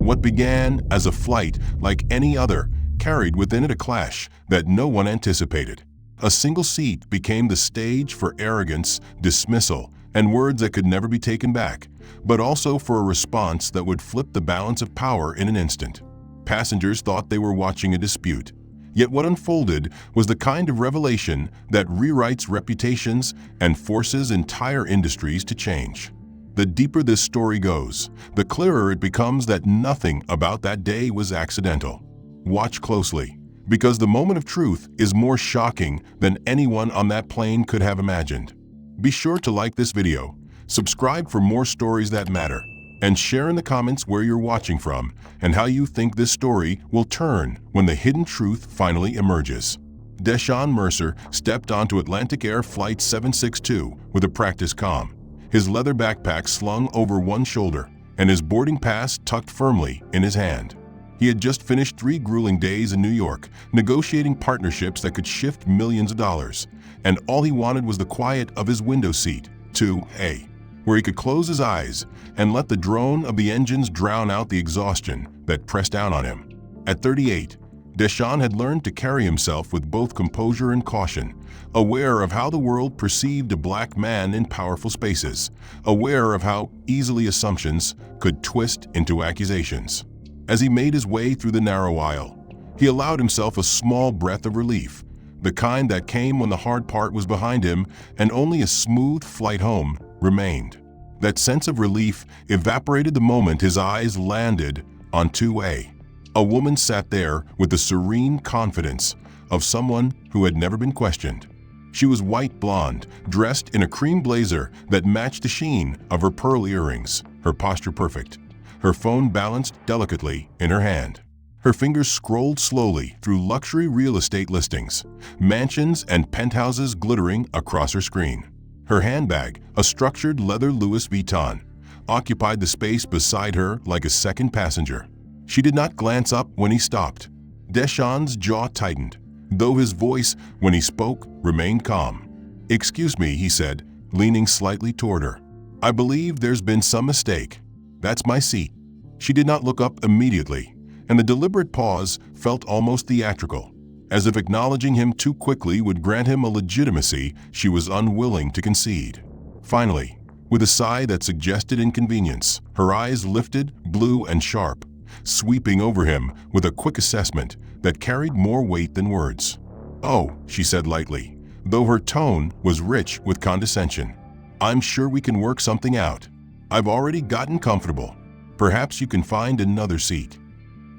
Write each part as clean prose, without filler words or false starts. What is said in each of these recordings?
What began as a flight like any other carried within it a clash that no one anticipated. A single seat became the stage for arrogance, dismissal, and words that could never be taken back, but also for a response that would flip the balance of power in an instant. Passengers thought they were watching a dispute. Yet what unfolded was the kind of revelation that rewrites reputations and forces entire industries to change. The deeper this story goes, the clearer it becomes that nothing about that day was accidental. Watch closely, because the moment of truth is more shocking than anyone on that plane could have imagined. Be sure to like this video, subscribe for more stories that matter, and share in the comments where you're watching from and how you think this story will turn when the hidden truth finally emerges. Deshaun Mercer stepped onto Atlantic Air Flight 762 with a practice comm, his leather backpack slung over one shoulder and his boarding pass tucked firmly in his hand. He had just finished 3 grueling days in New York, negotiating partnerships that could shift millions of dollars, and all he wanted was the quiet of his window seat, 2A, where he could close his eyes and let the drone of the engines drown out the exhaustion that pressed down on him. At 38, Deshaun had learned to carry himself with both composure and caution, aware of how the world perceived a black man in powerful spaces, aware of how easily assumptions could twist into accusations. As he made his way through the narrow aisle, he allowed himself a small breath of relief, the kind that came when the hard part was behind him and only a smooth flight home remained. That sense of relief evaporated the moment his eyes landed on 2A. A woman sat there with the serene confidence of someone who had never been questioned. She was white blonde, dressed in a cream blazer that matched the sheen of her pearl earrings, her posture perfect, her phone balanced delicately in her hand. Her fingers scrolled slowly through luxury real estate listings, mansions and penthouses glittering across her screen. Her handbag, a structured leather Louis Vuitton, occupied the space beside her like a second passenger. She did not glance up when he stopped. Deshaun's jaw tightened, though his voice, when he spoke, remained calm. "Excuse me," he said, leaning slightly toward her. "I believe there's been some mistake. That's my seat." She did not look up immediately, and the deliberate pause felt almost theatrical, as if acknowledging him too quickly would grant him a legitimacy she was unwilling to concede. Finally, with a sigh that suggested inconvenience, her eyes lifted, blue and sharp, sweeping over him with a quick assessment that carried more weight than words. "Oh," she said lightly, though her tone was rich with condescension. "I'm sure we can work something out. I've already gotten comfortable. Perhaps you can find another seat."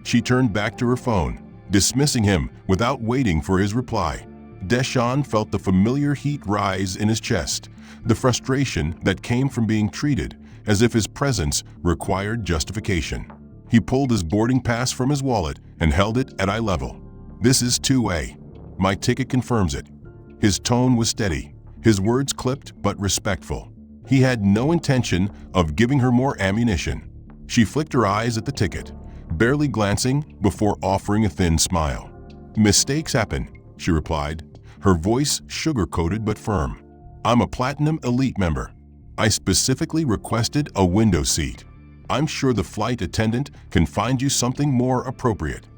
She turned back to her phone, dismissing him without waiting for his reply. Deshaun felt the familiar heat rise in his chest, the frustration that came from being treated as if his presence required justification. He pulled his boarding pass from his wallet and held it at eye level. "This is 2A. My ticket confirms it." His tone was steady, his words clipped but respectful. He had no intention of giving her more ammunition. She flicked her eyes at the ticket, barely glancing before offering a thin smile. "Mistakes happen," she replied, her voice sugar-coated but firm. "I'm a Platinum Elite member. I specifically requested a window seat. I'm sure the flight attendant can find you something more appropriate."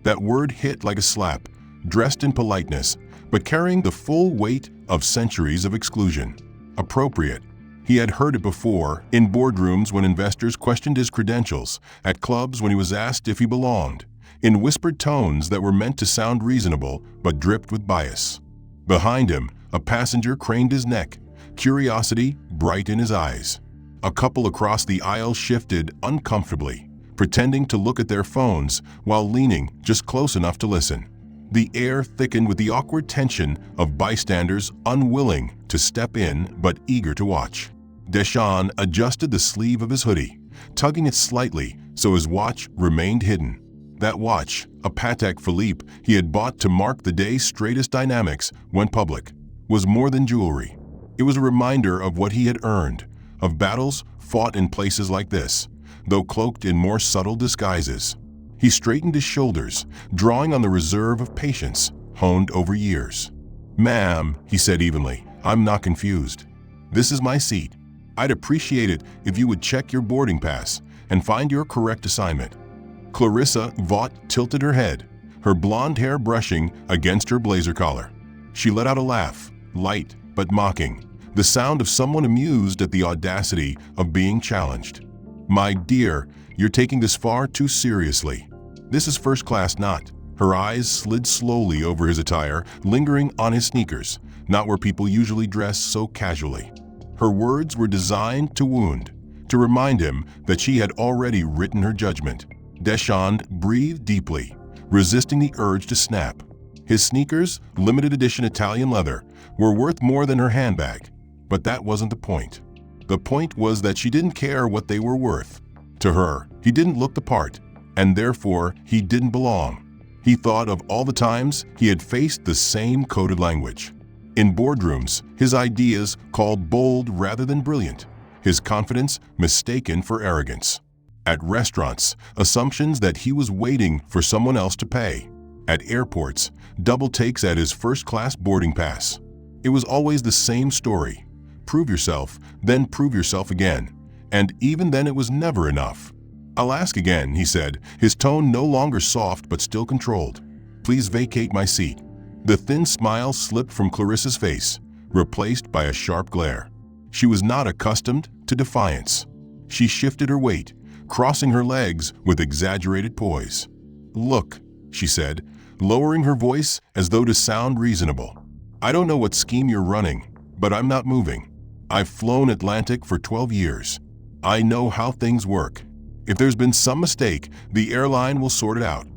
That word hit like a slap, dressed in politeness, but carrying the full weight of centuries of exclusion. Appropriate. He had heard it before, in boardrooms when investors questioned his credentials, at clubs when he was asked if he belonged, in whispered tones that were meant to sound reasonable but dripped with bias. Behind him, a passenger craned his neck, curiosity bright in his eyes. A couple across the aisle shifted uncomfortably, pretending to look at their phones while leaning just close enough to listen. The air thickened with the awkward tension of bystanders unwilling to step in but eager to watch. Deshaun adjusted the sleeve of his hoodie, tugging it slightly so his watch remained hidden. That watch, a Patek Philippe he had bought to mark the day's straightest dynamics went public, was more than jewelry. It was a reminder of what he had earned, of battles fought in places like this, though cloaked in more subtle disguises. He straightened his shoulders, drawing on the reserve of patience honed over years. "Ma'am," he said evenly, "I'm not confused. This is my seat. I'd appreciate it if you would check your boarding pass and find your correct assignment." Wacth tilted her head, her blonde hair brushing against her blazer collar. She let out a laugh, light but mocking, the sound of someone amused at the audacity of being challenged. "My dear, you're taking this far too seriously. This is first class, not." Her eyes slid slowly over his attire, lingering on his sneakers, not where people usually dress so casually. Her words were designed to wound, to remind him that she had already written her judgment. Deschamps breathed deeply, resisting the urge to snap. His sneakers, limited edition Italian leather, were worth more than her handbag. But that wasn't the point. The point was that she didn't care what they were worth. To her, he didn't look the part, and therefore he didn't belong. He thought of all the times he had faced the same coded language. In boardrooms, his ideas called bold rather than brilliant, his confidence mistaken for arrogance. At restaurants, assumptions that he was waiting for someone else to pay. At airports, double takes at his first-class boarding pass. It was always the same story. Prove yourself, then prove yourself again. And even then it was never enough. "I'll ask again," he said, his tone no longer soft but still controlled. "Please vacate my seat." The thin smile slipped from Clarissa's face, replaced by a sharp glare. She was not accustomed to defiance. She shifted her weight, crossing her legs with exaggerated poise. "Look," she said, lowering her voice as though to sound reasonable. "I don't know what scheme you're running, but I'm not moving. I've flown Atlantic for 12 years. I know how things work. If there's been some mistake, the airline will sort it out."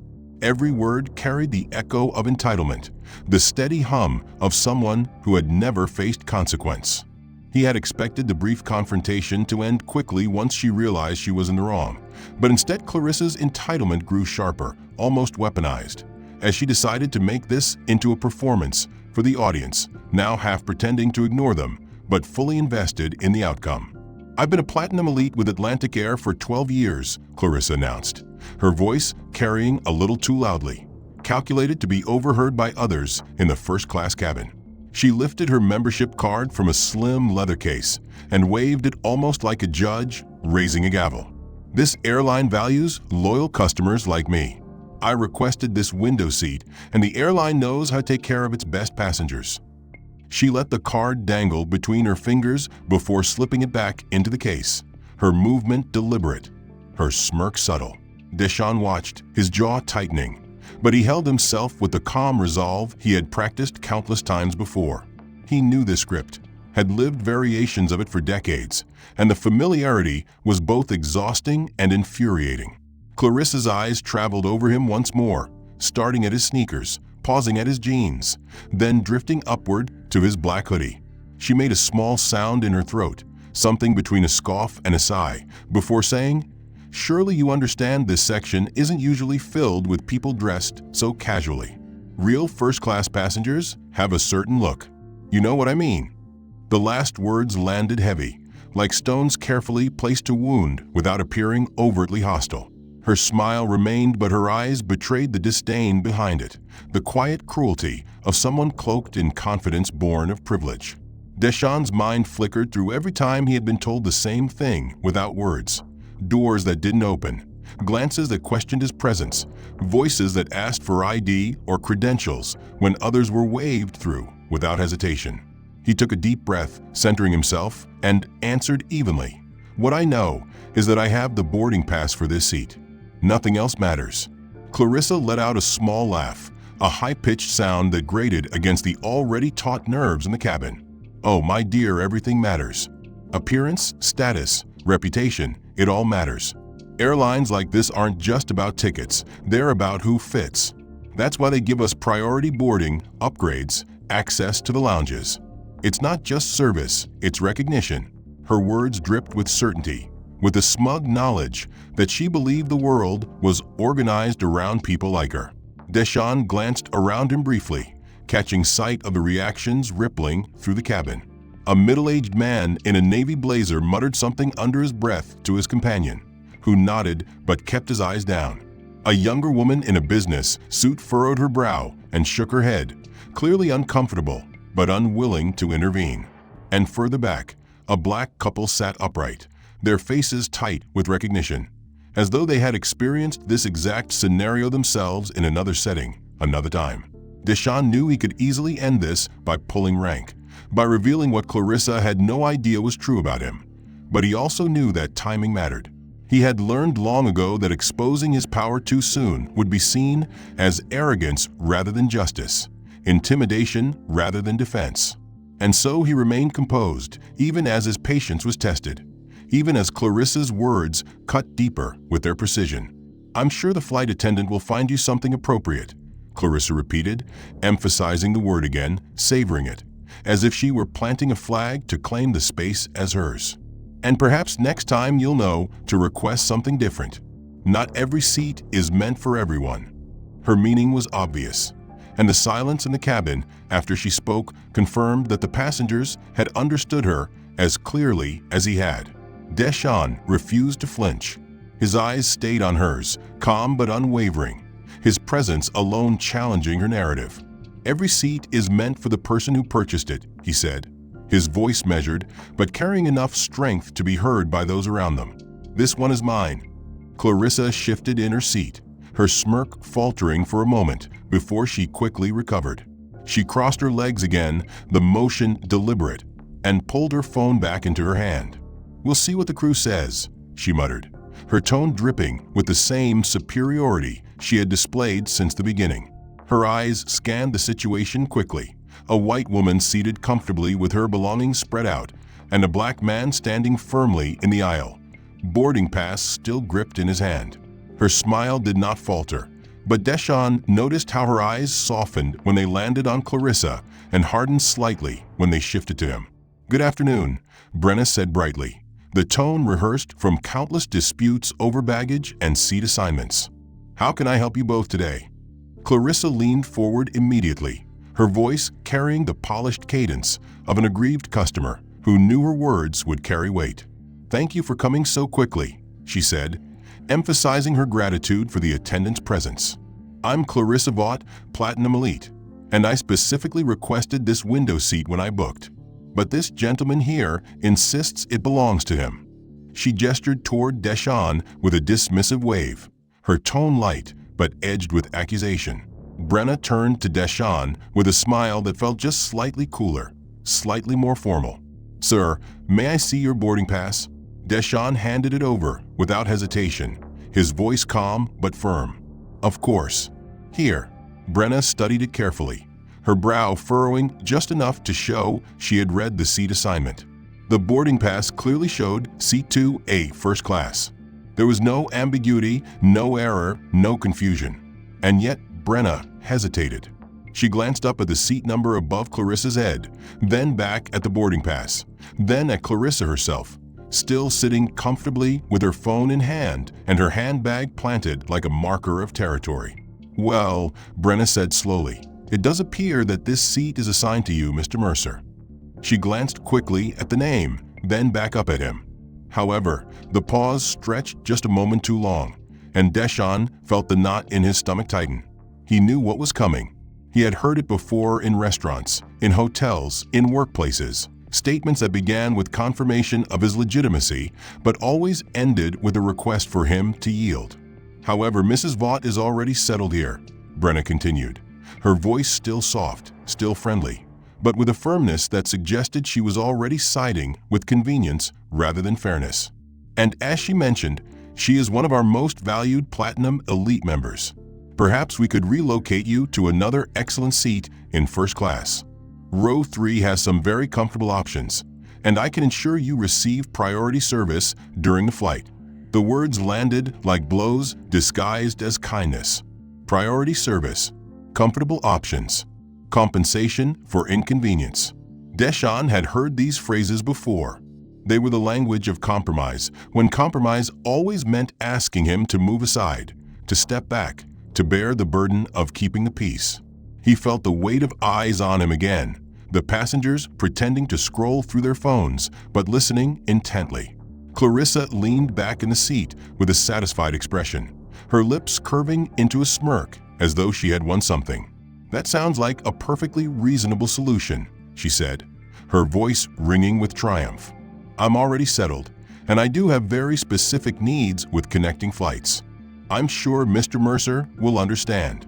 Every word carried the echo of entitlement, the steady hum of someone who had never faced consequence. He had expected the brief confrontation to end quickly once she realized she was in the wrong, but instead Clarissa's entitlement grew sharper, almost weaponized, as she decided to make this into a performance for the audience, now half pretending to ignore them, but fully invested in the outcome. "I've been a Platinum Elite with Atlantic Air for 12 years, Clarissa announced, her voice carrying a little too loudly, calculated to be overheard by others in the first-class cabin. She lifted her membership card from a slim leather case and waved it almost like a judge raising a gavel. "This airline values loyal customers like me. I requested this window seat, and the airline knows how to take care of its best passengers." She let the card dangle between her fingers before slipping it back into the case, her movement deliberate, her smirk subtle. Deschamps watched, his jaw tightening, but he held himself with the calm resolve he had practiced countless times before. He knew this script, had lived variations of it for decades, and the familiarity was both exhausting and infuriating. Clarissa's eyes traveled over him once more, starting at his sneakers, pausing at his jeans, then drifting upward to his black hoodie. She made a small sound in her throat, something between a scoff and a sigh, before saying, "Surely you understand this section isn't usually filled with people dressed so casually. Real first-class passengers have a certain look. You know what I mean?" The last words landed heavy, like stones carefully placed to wound without appearing overtly hostile. Her smile remained, but her eyes betrayed the disdain behind it, the quiet cruelty of someone cloaked in confidence born of privilege. Deschamps' mind flickered through every time he had been told the same thing without words. Doors that didn't open, glances that questioned his presence, voices that asked for ID or credentials when others were waved through without hesitation. He took a deep breath, centering himself, and answered evenly, "What I know is that I have the boarding pass for this seat. Nothing else matters." Clarissa let out a small laugh, a high-pitched sound that grated against the already taut nerves in the cabin. "Oh, my dear, everything matters. Appearance, status, reputation, it all matters. Airlines like this aren't just about tickets, they're about who fits. That's why they give us priority boarding, upgrades, access to the lounges. It's not just service, it's recognition." Her words dripped with certainty, with the smug knowledge that she believed the world was organized around people like her. Deschamps glanced around him briefly, catching sight of the reactions rippling through the cabin. A middle-aged man in a navy blazer muttered something under his breath to his companion, who nodded but kept his eyes down. A younger woman in a business suit furrowed her brow and shook her head, clearly uncomfortable but unwilling to intervene. And further back, a black couple sat upright, their faces tight with recognition. as though they had experienced this exact scenario themselves in another setting, another time. Deschamps knew he could easily end this by pulling rank, by revealing what Clarissa had no idea was true about him. But he also knew that timing mattered. He had learned long ago that exposing his power too soon would be seen as arrogance rather than justice, intimidation rather than defense. And so he remained composed, even as his patience was tested, even as Clarissa's words cut deeper with their precision. "I'm sure the flight attendant will find you something appropriate," Clarissa repeated, emphasizing the word again, savoring it, as if she were planting a flag to claim the space as hers. "And perhaps next time you'll know to request something different. Not every seat is meant for everyone." Her meaning was obvious, and the silence in the cabin after she spoke confirmed that the passengers had understood her as clearly as he had. Deschamps refused to flinch. His eyes stayed on hers, calm but unwavering, his presence alone challenging her narrative. "Every seat is meant for the person who purchased it," he said, his voice measured, but carrying enough strength to be heard by those around them. "This one is mine." Clarissa shifted in her seat, her smirk faltering for a moment before she quickly recovered. She crossed her legs again, the motion deliberate, and pulled her phone back into her hand. "We'll see what the crew says," she muttered, her tone dripping with the same superiority she had displayed since the beginning. Her eyes scanned the situation quickly. A white woman seated comfortably with her belongings spread out, and a black man standing firmly in the aisle, boarding pass still gripped in his hand. Her smile did not falter, but Deschamps noticed how her eyes softened when they landed on Clarissa and hardened slightly when they shifted to him. "Good afternoon," Brenna said brightly, the tone rehearsed from countless disputes over baggage and seat assignments. "How can I help you both today?" Clarissa leaned forward immediately, her voice carrying the polished cadence of an aggrieved customer who knew her words would carry weight. "Thank you for coming so quickly," she said, emphasizing her gratitude for the attendant's presence. "I'm Clarissa Wacth, Platinum Elite, and I specifically requested this window seat when I booked. But this gentleman here insists it belongs to him." She gestured toward Deschamps with a dismissive wave, her tone light but edged with accusation. Brenna turned to Deschamps with a smile that felt just slightly cooler, slightly more formal. "Sir, may I see your boarding pass?" Deschamps handed it over without hesitation, his voice calm but firm. "Of course. Here." Brenna studied it carefully, her brow furrowing just enough to show she had read the seat assignment. The boarding pass clearly showed Seat 2A, first class. There was no ambiguity, no error, no confusion. And yet Brenna hesitated. She glanced up at the seat number above Clarissa's head, then back at the boarding pass, then at Clarissa herself, still sitting comfortably with her phone in hand and her handbag planted like a marker of territory. "Well," Brenna said slowly, "it does appear that this seat is assigned to you, Mr. Mercer." She glanced quickly at the name, then back up at him. However, the pause stretched just a moment too long, and Deschamps felt the knot in his stomach tighten. He knew what was coming. He had heard it before in restaurants, in hotels, in workplaces, statements that began with confirmation of his legitimacy, but always ended with a request for him to yield. "However, Mrs. Wacth is already settled here," Brenna continued, her voice still soft, still friendly, but with a firmness that suggested she was already siding with convenience rather than fairness. "And as she mentioned, she is one of our most valued Platinum Elite members. Perhaps we could relocate you to another excellent seat in first class. Row 3 has some very comfortable options, and I can ensure you receive priority service during the flight." The words landed like blows disguised as kindness. Priority service, comfortable options, compensation for inconvenience. Deschamps had heard these phrases before. They were the language of compromise, when compromise always meant asking him to move aside, to step back, to bear the burden of keeping the peace. He felt the weight of eyes on him again, the passengers pretending to scroll through their phones, but listening intently. Clarissa leaned back in the seat with a satisfied expression, her lips curving into a smirk as though she had won something. "That sounds like a perfectly reasonable solution," she said, her voice ringing with triumph. "I'm already settled, and I do have very specific needs with connecting flights. I'm sure Mr. Mercer will understand."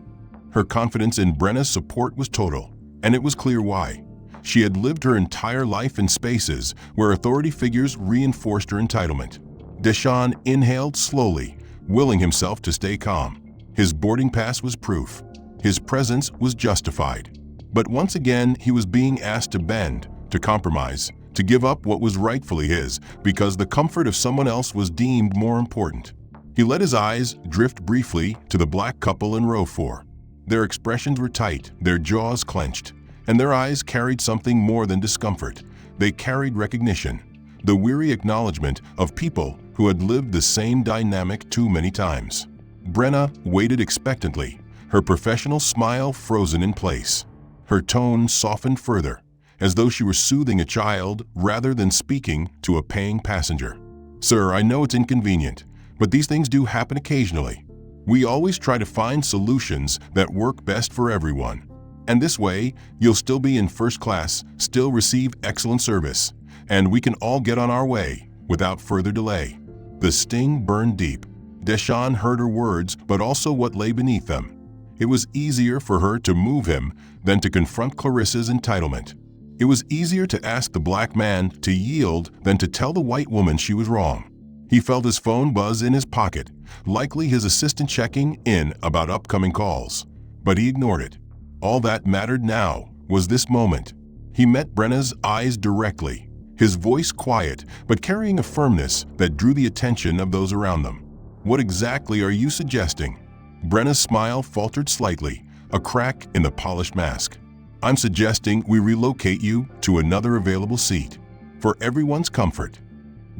Her confidence in Brenna's support was total, and it was clear why. She had lived her entire life in spaces where authority figures reinforced her entitlement. Deshawn inhaled slowly, willing himself to stay calm. His boarding pass was proof. His presence was justified. But once again, he was being asked to bend, to compromise, to give up what was rightfully his because the comfort of someone else was deemed more important. He let his eyes drift briefly to the black couple in row 4. Their expressions were tight, their jaws clenched, and their eyes carried something more than discomfort. They carried recognition, the weary acknowledgement of people who had lived the same dynamic too many times. Brenna waited expectantly, her professional smile frozen in place. Her tone softened further, as though she were soothing a child rather than speaking to a paying passenger. "Sir, I know it's inconvenient, but these things do happen occasionally. We always try to find solutions that work best for everyone. And this way, you'll still be in first class, still receive excellent service, and we can all get on our way without further delay." The sting burned deep. Deshawn heard her words, but also what lay beneath them. It was easier for her to move him than to confront Clarissa's entitlement. It was easier to ask the black man to yield than to tell the white woman she was wrong. He felt his phone buzz in his pocket, likely his assistant checking in about upcoming calls. But he ignored it. All that mattered now was this moment. He met Brenna's eyes directly, his voice quiet but carrying a firmness that drew the attention of those around them. "What exactly are you suggesting?" Brenna's smile faltered slightly, a crack in the polished mask. "I'm suggesting we relocate you to another available seat, for everyone's comfort."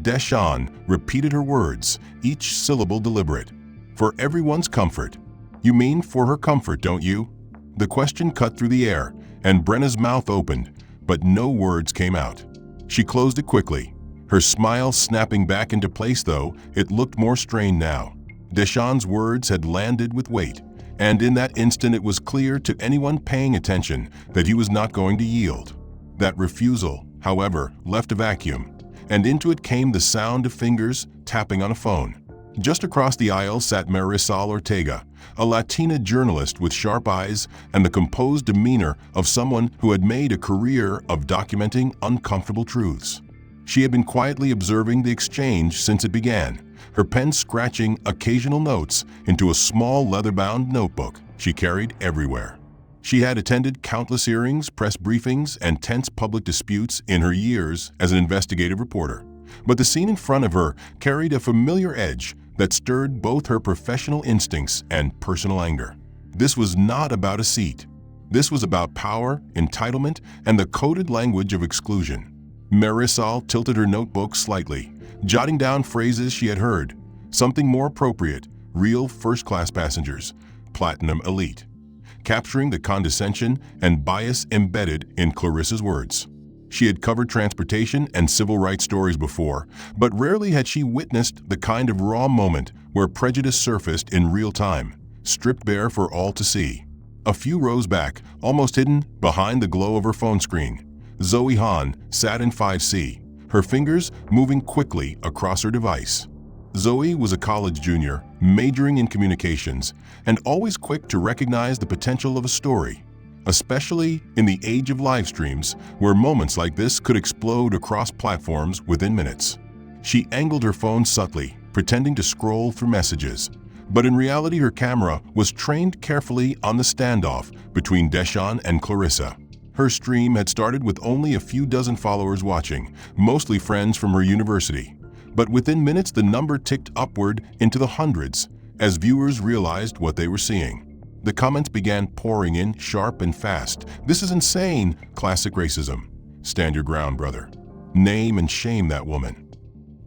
Deshawn repeated her words, each syllable deliberate. "For everyone's comfort. You mean for her comfort, don't you?" The question cut through the air, and Brenna's mouth opened, but no words came out. She closed it quickly. Her smile snapping back into place, though it looked more strained now. Deshawn's words had landed with weight, and in that instant it was clear to anyone paying attention that he was not going to yield. That refusal, however, left a vacuum, and into it came the sound of fingers tapping on a phone. Just across the aisle sat Marisol Ortega, a Latina journalist with sharp eyes and the composed demeanor of someone who had made a career of documenting uncomfortable truths. She had been quietly observing the exchange since it began, her pen scratching occasional notes into a small leather-bound notebook she carried everywhere. She had attended countless hearings, press briefings, and tense public disputes in her years as an investigative reporter. But the scene in front of her carried a familiar edge that stirred both her professional instincts and personal anger. This was not about a seat. This was about power, entitlement, and the coded language of exclusion. Marisol tilted her notebook slightly, jotting down phrases she had heard. Something more appropriate, real first-class passengers, platinum elite. Capturing the condescension and bias embedded in Clarissa's words. She had covered transportation and civil rights stories before, but rarely had she witnessed the kind of raw moment where prejudice surfaced in real time, stripped bare for all to see. A few rows back, almost hidden behind the glow of her phone screen, Zoe Hahn sat in 5C, her fingers moving quickly across her device. Zoe was a college junior, majoring in communications, and always quick to recognize the potential of a story, especially in the age of live streams, where moments like this could explode across platforms within minutes. She angled her phone subtly, pretending to scroll through messages, but in reality her camera was trained carefully on the standoff between Deshawn and Clarissa. Her stream had started with only a few dozen followers watching, mostly friends from her university. But within minutes the number ticked upward into the hundreds as viewers realized what they were seeing. The comments began pouring in sharp and fast. "This is insane! Classic racism. Stand your ground, brother. Name and shame that woman."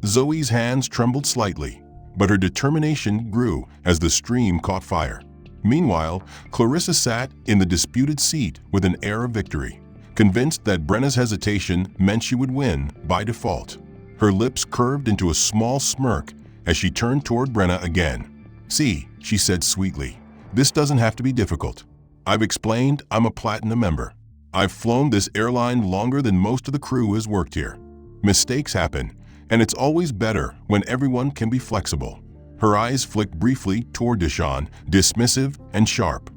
Zoe's hands trembled slightly, but her determination grew as the stream caught fire. Meanwhile, Clarissa sat in the disputed seat with an air of victory, convinced that Brenna's hesitation meant she would win by default. Her lips curved into a small smirk as she turned toward Brenna again. "See," she said sweetly, "this doesn't have to be difficult. I've explained I'm a platinum member. I've flown this airline longer than most of the crew has worked here. Mistakes happen, And it's always better when everyone can be flexible. Her eyes flicked briefly toward Deshawn, dismissive and sharp.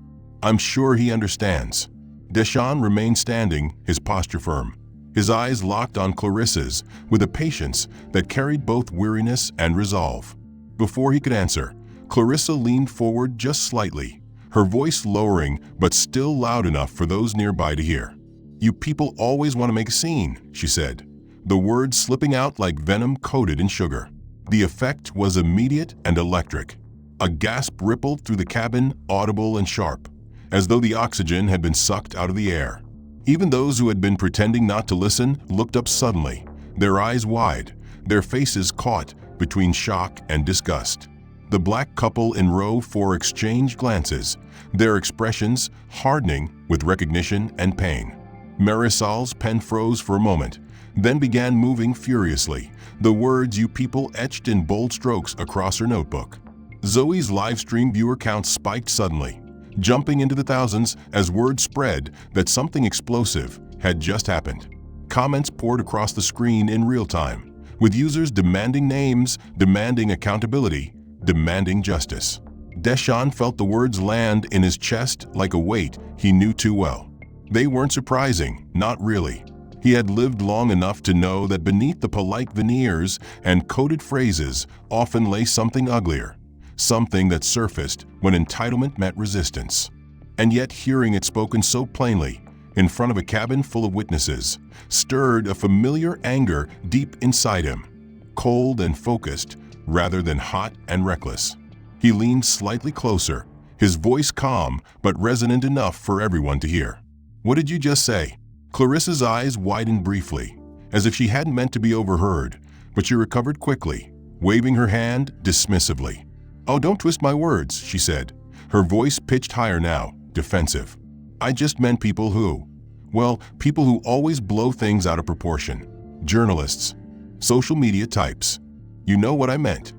I'm sure he understands. Deshawn remained standing, his posture firm. His eyes locked on Clarissa's with a patience that carried both weariness and resolve. Before he could answer, Clarissa leaned forward just slightly, her voice lowering but still loud enough for those nearby to hear. "You people always want to make a scene," she said, the words slipping out like venom coated in sugar. The effect was immediate and electric. A gasp rippled through the cabin, audible and sharp, as though the oxygen had been sucked out of the air. Even those who had been pretending not to listen looked up suddenly, their eyes wide, their faces caught between shock and disgust. The black couple in row 4 exchanged glances, their expressions hardening with recognition and pain. Marisol's pen froze for a moment, then began moving furiously, the words "you people" etched in bold strokes across her notebook. Zoe's live stream viewer count spiked suddenly, jumping into the thousands as word spread that something explosive had just happened. Comments poured across the screen in real time, with users demanding names, demanding accountability, demanding justice. Deshawn felt the words land in his chest like a weight he knew too well. They weren't surprising, not really. He had lived long enough to know that beneath the polite veneers and coded phrases often lay something uglier, something that surfaced when entitlement met resistance. And yet hearing it spoken so plainly, in front of a cabin full of witnesses, stirred a familiar anger deep inside him, cold and focused rather than hot and reckless. He leaned slightly closer, his voice calm but resonant enough for everyone to hear. "What did you just say?" Clarissa's eyes widened briefly, as if she hadn't meant to be overheard, but she recovered quickly, waving her hand dismissively. "Oh, don't twist my words," she said, her voice pitched higher now, defensive. "I just meant people who always blow things out of proportion. Journalists, social media types. You know what I meant."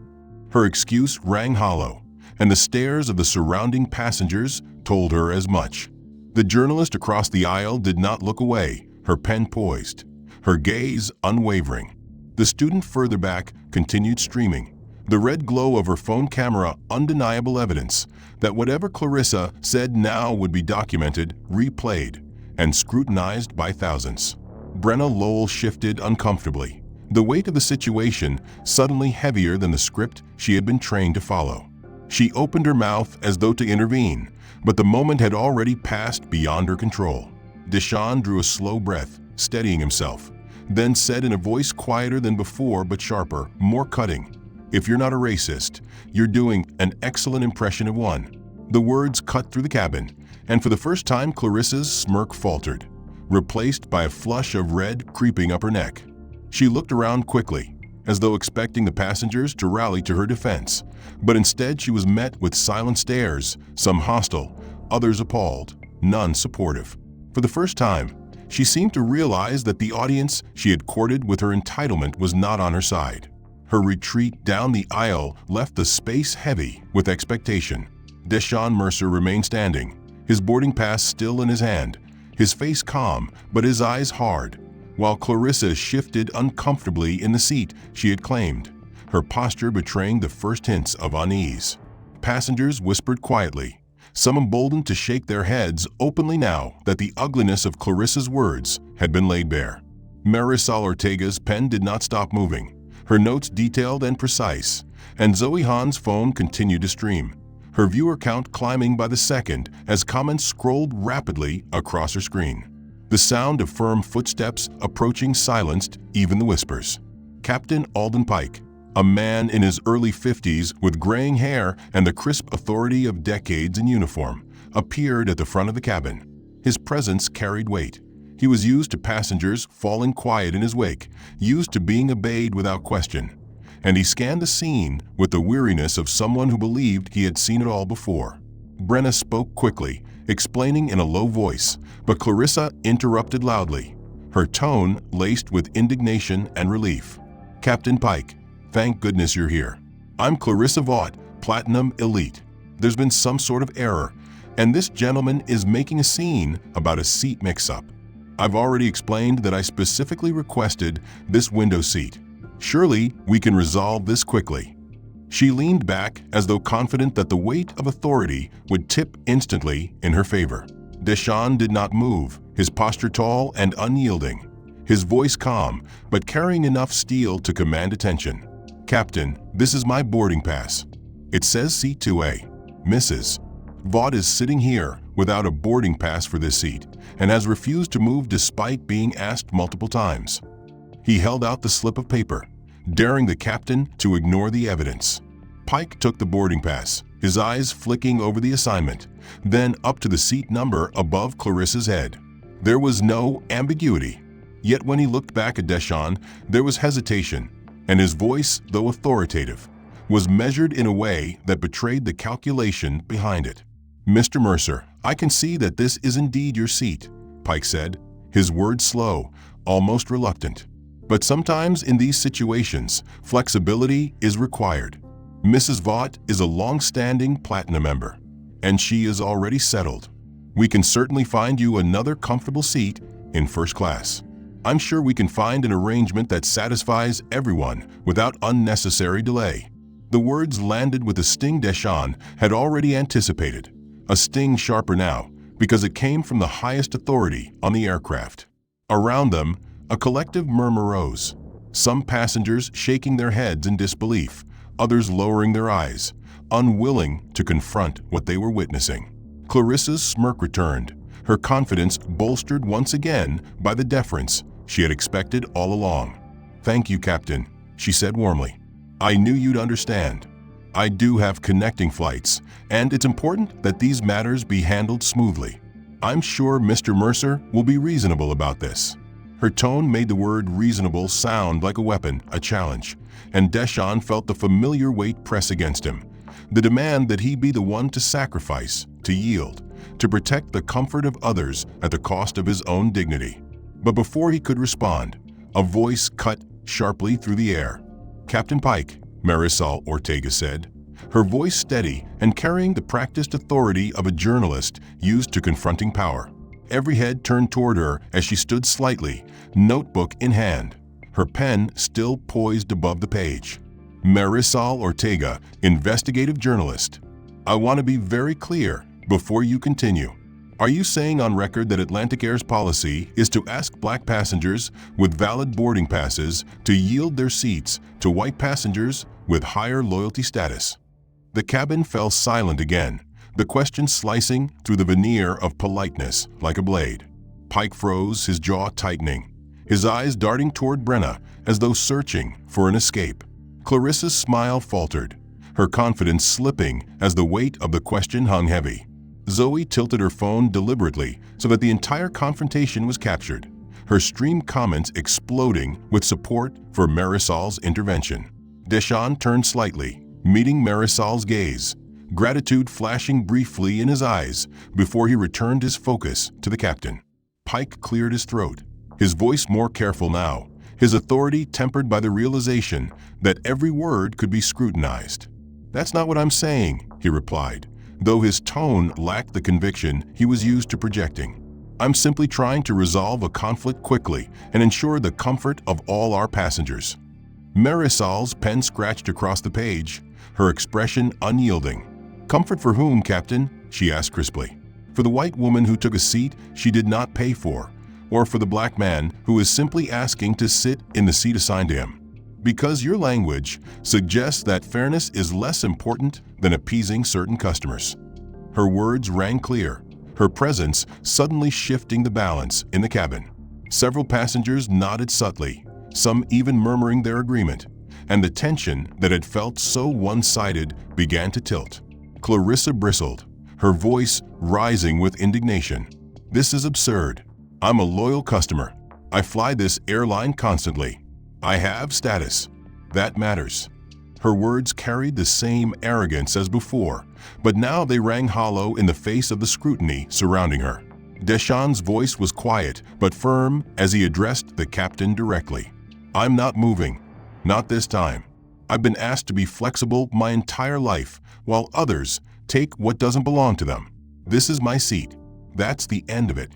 Her excuse rang hollow, and the stares of the surrounding passengers told her as much. The journalist across the aisle did not look away, her pen poised, her gaze unwavering. The student further back continued streaming, the red glow of her phone camera undeniable evidence that whatever Clarissa said now would be documented, replayed, and scrutinized by thousands. Brenna Lowell shifted uncomfortably, the weight of the situation suddenly heavier than the script she had been trained to follow. She opened her mouth as though to intervene, but the moment had already passed beyond her control. Deshawn drew a slow breath, steadying himself, then said in a voice quieter than before but sharper, more cutting, "If you're not a racist, you're doing an excellent impression of one." The words cut through the cabin, and for the first time Clarissa's smirk faltered, replaced by a flush of red creeping up her neck. She looked around quickly, as though expecting the passengers to rally to her defense, but instead she was met with silent stares, some hostile, others appalled, none supportive. For the first time, she seemed to realize that the audience she had courted with her entitlement was not on her side. Her retreat down the aisle left the space heavy with expectation. Deshawn Mercer remained standing, his boarding pass still in his hand, his face calm but his eyes hard, while Clarissa shifted uncomfortably in the seat she had claimed, her posture betraying the first hints of unease. Passengers whispered quietly, some emboldened to shake their heads openly now that the ugliness of Clarissa's words had been laid bare. Marisol Ortega's pen did not stop moving, her notes detailed and precise, and Zoe Hahn's phone continued to stream, her viewer count climbing by the second as comments scrolled rapidly across her screen. The sound of firm footsteps approaching silenced even the whispers. Captain Alden Pike, a man in his early 50s with graying hair and the crisp authority of decades in uniform, appeared at the front of the cabin. His presence carried weight. He was used to passengers falling quiet in his wake, used to being obeyed without question. And he scanned the scene with the weariness of someone who believed he had seen it all before. Brenna spoke quickly, explaining in a low voice, but Clarissa interrupted loudly, her tone laced with indignation and relief. "Captain Pike, thank goodness you're here. I'm Clarissa Wacth, Platinum Elite. There's been some sort of error, and this gentleman is making a scene about a seat mix-up. I've already explained that I specifically requested this window seat. Surely we can resolve this quickly." She leaned back as though confident that the weight of authority would tip instantly in her favor. Deschamps did not move, his posture tall and unyielding, his voice calm, but carrying enough steel to command attention. "Captain, this is my boarding pass. It says seat 2A. Mrs. Wacth is sitting here without a boarding pass for this seat and has refused to move despite being asked multiple times." He held out the slip of paper, daring the captain to ignore the evidence. Pike took the boarding pass, his eyes flicking over the assignment, then up to the seat number above Clarissa's head. There was no ambiguity. Yet when he looked back at Deschamps, there was hesitation, and his voice, though authoritative, was measured in a way that betrayed the calculation behind it. "Mr. Mercer, I can see that this is indeed your seat," Pike said, his words slow, almost reluctant. "But sometimes in these situations, flexibility is required. Mrs. Wacth is a long-standing Platinum member, and she is already settled. We can certainly find you another comfortable seat in first class. I'm sure we can find an arrangement that satisfies everyone without unnecessary delay." The words landed with a sting Deschamps had already anticipated, a sting sharper now because it came from the highest authority on the aircraft. Around them, a collective murmur rose, some passengers shaking their heads in disbelief, others lowering their eyes, unwilling to confront what they were witnessing. Clarissa's smirk returned, her confidence bolstered once again by the deference she had expected all along. "Thank you, Captain," she said warmly. "I knew you'd understand. I do have connecting flights, and it's important that these matters be handled smoothly. I'm sure Mr. Mercer will be reasonable about this." Her tone made the word reasonable sound like a weapon, a challenge, and Deschamps felt the familiar weight press against him, the demand that he be the one to sacrifice, to yield, to protect the comfort of others at the cost of his own dignity. But before he could respond, a voice cut sharply through the air. "Captain Pike," Marisol Ortega said, her voice steady and carrying the practiced authority of a journalist used to confronting power. Every head turned toward her as she stood slightly, notebook in hand, her pen still poised above the page. "Marisol Ortega, investigative journalist. I want to be very clear before you continue. Are you saying on record that Atlantic Air's policy is to ask black passengers with valid boarding passes to yield their seats to white passengers with higher loyalty status?" The cabin fell silent again, the question slicing through the veneer of politeness like a blade. Pike froze, his jaw tightening, his eyes darting toward Brenna as though searching for an escape. Clarissa's smile faltered, her confidence slipping as the weight of the question hung heavy. Zoe tilted her phone deliberately so that the entire confrontation was captured, her streamed comments exploding with support for Marisol's intervention. Deschamps turned slightly, meeting Marisol's gaze, gratitude flashing briefly in his eyes before he returned his focus to the captain. Pike cleared his throat, his voice more careful now, his authority tempered by the realization that every word could be scrutinized. "That's not what I'm saying," he replied, though his tone lacked the conviction he was used to projecting. "I'm simply trying to resolve a conflict quickly and ensure the comfort of all our passengers." Marisol's pen scratched across the page, her expression unyielding. "Comfort for whom, Captain?" she asked crisply. "For the white woman who took a seat she did not pay for, or for the black man who is simply asking to sit in the seat assigned to him? Because your language suggests that fairness is less important than appeasing certain customers." Her words rang clear, her presence suddenly shifting the balance in the cabin. Several passengers nodded subtly, some even murmuring their agreement, and the tension that had felt so one-sided began to tilt. Clarissa bristled, her voice rising with indignation. "This is absurd. I'm a loyal customer. I fly this airline constantly. I have status. That matters." Her words carried the same arrogance as before, but now they rang hollow in the face of the scrutiny surrounding her. Deschamps' voice was quiet but firm as he addressed the captain directly. "I'm not moving. Not this time. I've been asked to be flexible my entire life, while others take what doesn't belong to them. This is my seat. That's the end of it."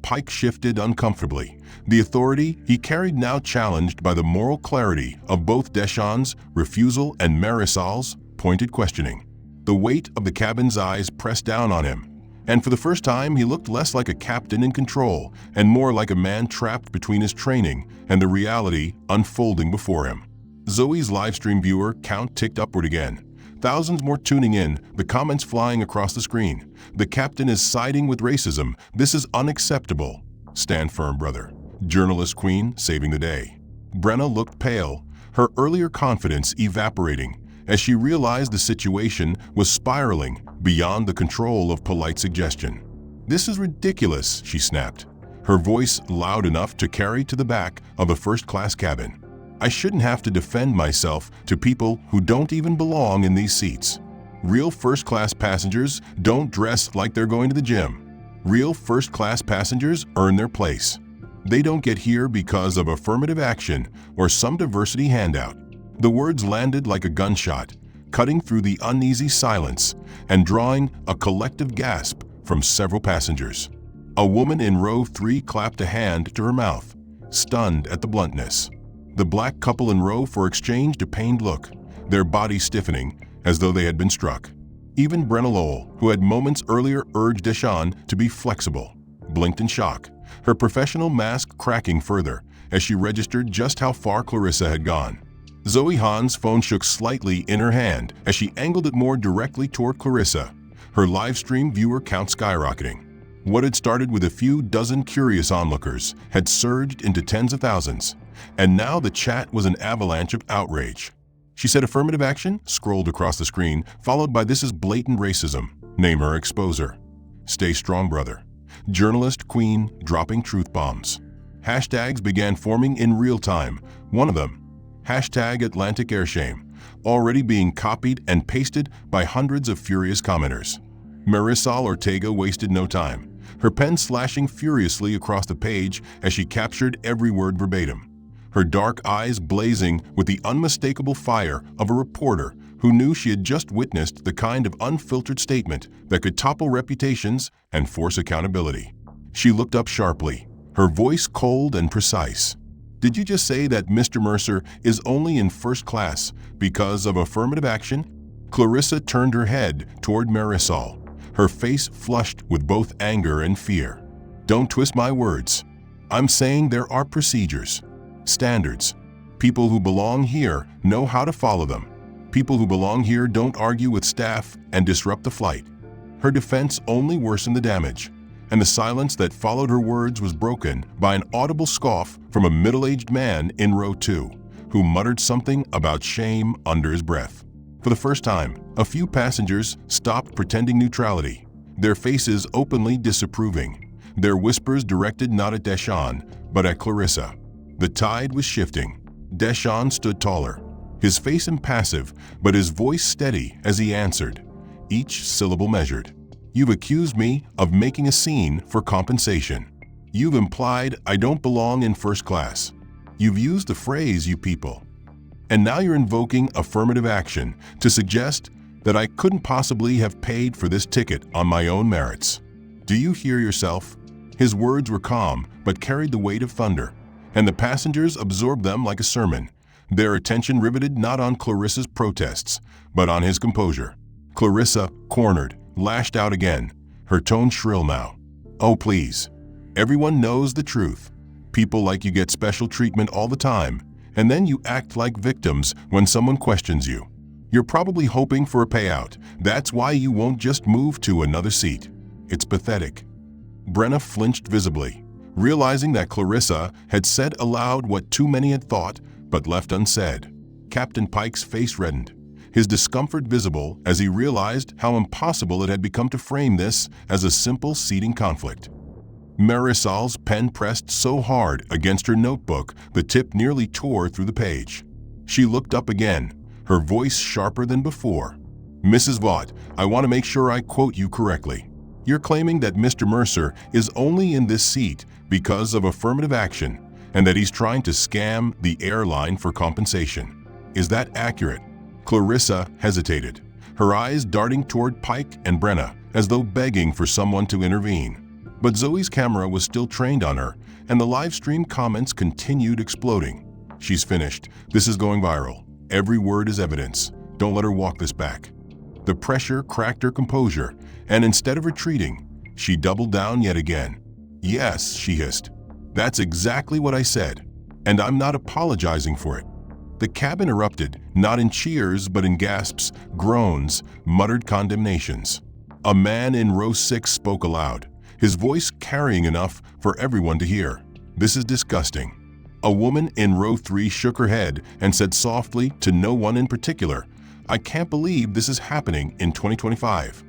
Pike shifted uncomfortably. The authority he carried now challenged by the moral clarity of both Deschamps' refusal and Marisol's pointed questioning. The weight of the cabin's eyes pressed down on him, and for the first time he looked less like a captain in control and more like a man trapped between his training and the reality unfolding before him. Zoe's livestream viewer count ticked upward again. Thousands more tuning in, the comments flying across the screen. The captain is siding with racism. This is unacceptable. Stand firm, brother. Journalist Queen saving the day. Brenna looked pale, her earlier confidence evaporating as she realized the situation was spiraling beyond the control of polite suggestion. This is ridiculous, she snapped, her voice loud enough to carry to the back of a first-class cabin. I shouldn't have to defend myself to people who don't even belong in these seats. Real first-class passengers don't dress like they're going to the gym. Real first-class passengers earn their place. They don't get here because of affirmative action or some diversity handout. The words landed like a gunshot, cutting through the uneasy silence and drawing a collective gasp from several passengers. A woman in row 3 clapped a hand to her mouth, stunned at the bluntness. The black couple in row 4 exchanged a pained look, their bodies stiffening as though they had been struck. Even Brenna Lowell, who had moments earlier urged Deschamps to be flexible, blinked in shock, her professional mask cracking further as she registered just how far Clarissa had gone. Zoe Hahn's phone shook slightly in her hand as she angled it more directly toward Clarissa, her live stream viewer count skyrocketing. What had started with a few dozen curious onlookers had surged into tens of thousands, and now the chat was an avalanche of outrage. She said affirmative action scrolled across the screen, followed by "This is blatant racism. Name her, expose her. Stay strong, brother." Journalist Queen dropping truth bombs. Hashtags began forming in real time. One of them, #Atlantic Airshame, already being copied and pasted by hundreds of furious commenters. Marisol Ortega wasted no time, her pen slashing furiously across the page as she captured every word verbatim, her dark eyes blazing with the unmistakable fire of a reporter who knew she had just witnessed the kind of unfiltered statement that could topple reputations and force accountability. She looked up sharply, her voice cold and precise. "Did you just say that Mr. Mercer is only in first class because of affirmative action?" Clarissa turned her head toward Marisol, her face flushed with both anger and fear. "Don't twist my words. I'm saying there are procedures, standards. People who belong here know how to follow them. People who belong here don't argue with staff and disrupt the flight." Her defense only worsened the damage, and the silence that followed her words was broken by an audible scoff from a middle-aged man in row 2, who muttered something about shame under his breath. For the first time, a few passengers stopped pretending neutrality, their faces openly disapproving, their whispers directed not at Deschamps, but at Clarissa. The tide was shifting. Deschamps stood taller, his face impassive, but his voice steady as he answered, each syllable measured. "You've accused me of making a scene for compensation. You've implied I don't belong in first class. You've used the phrase, you people. And now you're invoking affirmative action to suggest that I couldn't possibly have paid for this ticket on my own merits. Do you hear yourself?" His words were calm but carried the weight of thunder, and the passengers absorbed them like a sermon, their attention riveted not on Clarissa's protests, but on his composure. Clarissa, cornered, lashed out again, her tone shrill now. "Oh, please. Everyone knows the truth. People like you get special treatment all the time, and then you act like victims when someone questions you. You're probably hoping for a payout. That's why you won't just move to another seat. It's pathetic." Brenna flinched visibly, realizing that Clarissa had said aloud what too many had thought but left unsaid. Captain Pike's face reddened, his discomfort visible as he realized how impossible it had become to frame this as a simple seating conflict. Marisol's pen pressed so hard against her notebook the tip nearly tore through the page. She looked up again, her voice sharper than before. "Mrs. Wacth, I want to make sure I quote you correctly. You're claiming that Mr. Mercer is only in this seat because of affirmative action and that he's trying to scam the airline for compensation. Is that accurate?" Clarissa hesitated, her eyes darting toward Pike and Brenna as though begging for someone to intervene. But Zoe's camera was still trained on her, and the live stream comments continued exploding. "She's finished. This is going viral. Every word is evidence. Don't let her walk this back." The pressure cracked her composure, and instead of retreating, she doubled down yet again. "Yes," she hissed. "That's exactly what I said, and I'm not apologizing for it." The cabin erupted, not in cheers but in gasps, groans, muttered condemnations. A man in row 6 spoke aloud, his voice carrying enough for everyone to hear. "This is disgusting." A woman in row 3 shook her head and said softly to no one in particular, "I can't believe this is happening in 2025.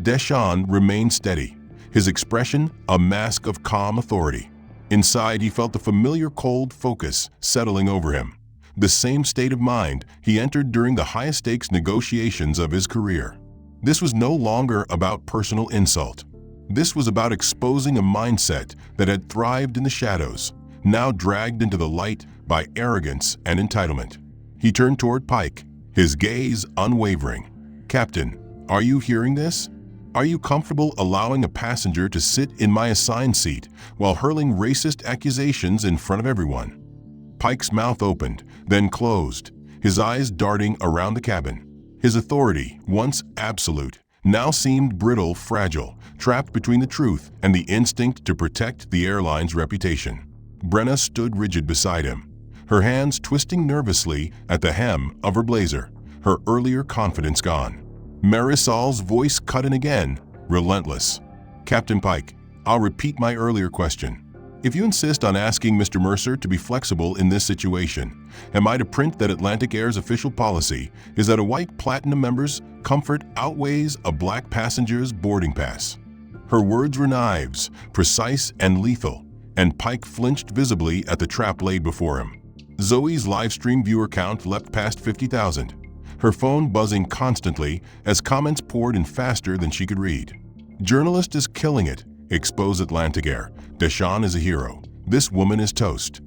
Deshawn remained steady, his expression a mask of calm authority. Inside, he felt the familiar cold focus settling over him, the same state of mind he entered during the highest-stakes negotiations of his career. This was no longer about personal insult. This was about exposing a mindset that had thrived in the shadows, now dragged into the light by arrogance and entitlement. He turned toward Pike, his gaze unwavering. "Captain, are you hearing this? Are you comfortable allowing a passenger to sit in my assigned seat while hurling racist accusations in front of everyone?" Pike's mouth opened, then closed, his eyes darting around the cabin. His authority, once absolute, now seemed brittle, fragile, trapped between the truth and the instinct to protect the airline's reputation. Brenna stood rigid beside him, her hands twisting nervously at the hem of her blazer, her earlier confidence gone. Marisol's voice cut in again, relentless. "Captain Pike, I'll repeat my earlier question. If you insist on asking Mr. Mercer to be flexible in this situation, am I to print that Atlantic Air's official policy is that a white Platinum member's comfort outweighs a black passenger's boarding pass?" Her words were knives, precise and lethal, and Pike flinched visibly at the trap laid before him. Zoe's livestream viewer count leapt past 50,000, her phone buzzing constantly as comments poured in faster than she could read. "Journalist is killing it. Expose Atlantic Air. Deshawn is a hero. This woman is toast."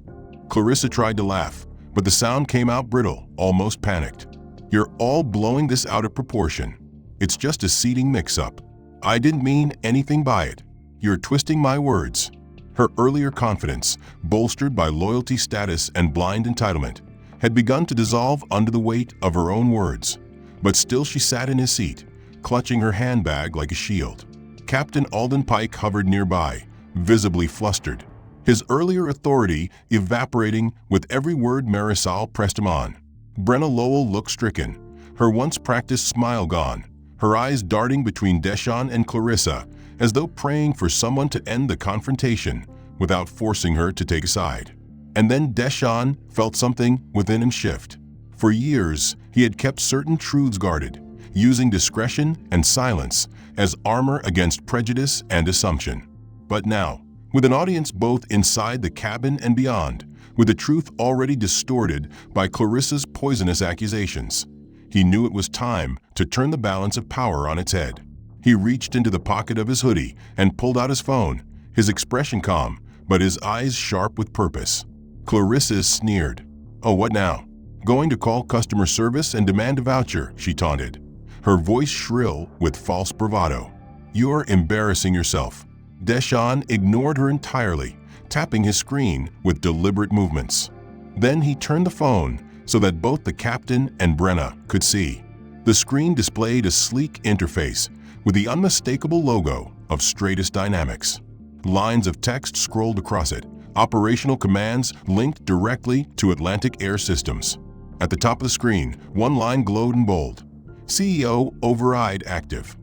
Clarissa tried to laugh, but the sound came out brittle, almost panicked. "You're all blowing this out of proportion. It's just a seating mix-up. I didn't mean anything by it. You're twisting my words." Her earlier confidence, bolstered by loyalty status and blind entitlement, had begun to dissolve under the weight of her own words, but still she sat in his seat, clutching her handbag like a shield. Captain Alden Pike hovered nearby, visibly flustered, his earlier authority evaporating with every word Marisol pressed him on. Brenna Lowell looked stricken, her once-practiced smile gone, her eyes darting between Deshawn and Clarissa, as though praying for someone to end the confrontation without forcing her to take a side. And then Deshawn felt something within him shift. For years, he had kept certain truths guarded, using discretion and silence as armor against prejudice and assumption. But now, with an audience both inside the cabin and beyond, with the truth already distorted by Clarissa's poisonous accusations, he knew it was time to turn the balance of power on its head. He reached into the pocket of his hoodie and pulled out his phone, his expression calm, but his eyes sharp with purpose. Clarissa sneered. "Oh, what now? Going to call customer service and demand a voucher," she taunted, her voice shrill with false bravado. "You're embarrassing yourself." Deshawn ignored her entirely, tapping his screen with deliberate movements. Then he turned the phone so that both the captain and Brenna could see. The screen displayed a sleek interface with the unmistakable logo of Stratus Dynamics. Lines of text scrolled across it, operational commands linked directly to Atlantic Air Systems. At the top of the screen, one line glowed in bold: CEO override active.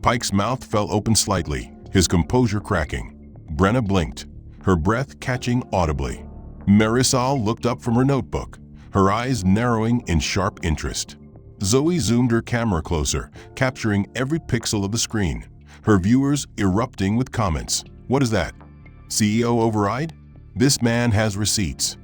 Pike's mouth fell open slightly, his composure cracking. Brenna blinked, her breath catching audibly. Marisol looked up from her notebook, her eyes narrowing in sharp interest. Zoe zoomed her camera closer, capturing every pixel of the screen, her viewers erupting with comments. "What is that? CEO override? This man has receipts."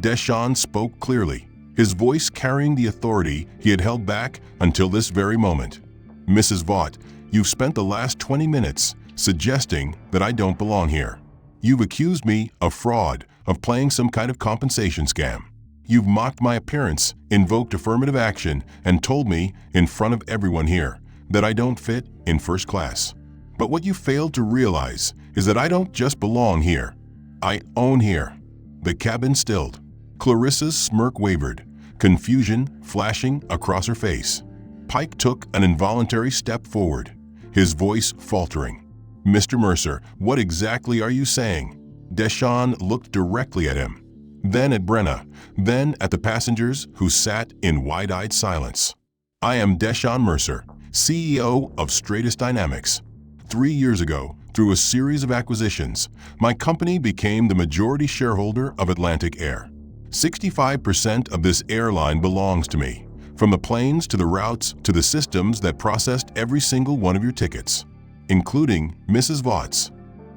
Deshawn spoke clearly, his voice carrying the authority he had held back until this very moment. "Mrs. Wacth, you've spent the last 20 minutes suggesting that I don't belong here. You've accused me of fraud, of playing some kind of compensation scam. You've mocked my appearance, invoked affirmative action, and told me, in front of everyone here, that I don't fit in first class. But what you failed to realize is that I don't just belong here. I own here." The cabin stilled. Clarissa's smirk wavered, confusion flashing across her face. Pike took an involuntary step forward, his voice faltering. "Mr. Mercer, what exactly are you saying?" Deshawn looked directly at him, then at Brenna, then at the passengers who sat in wide-eyed silence. "I am Deshawn Mercer, CEO of Stratus Dynamics. 3 years ago, through a series of acquisitions, my company became the majority shareholder of Atlantic Air. 65% of this airline belongs to me, from the planes to the routes to the systems that processed every single one of your tickets, including Mrs. Wacth's."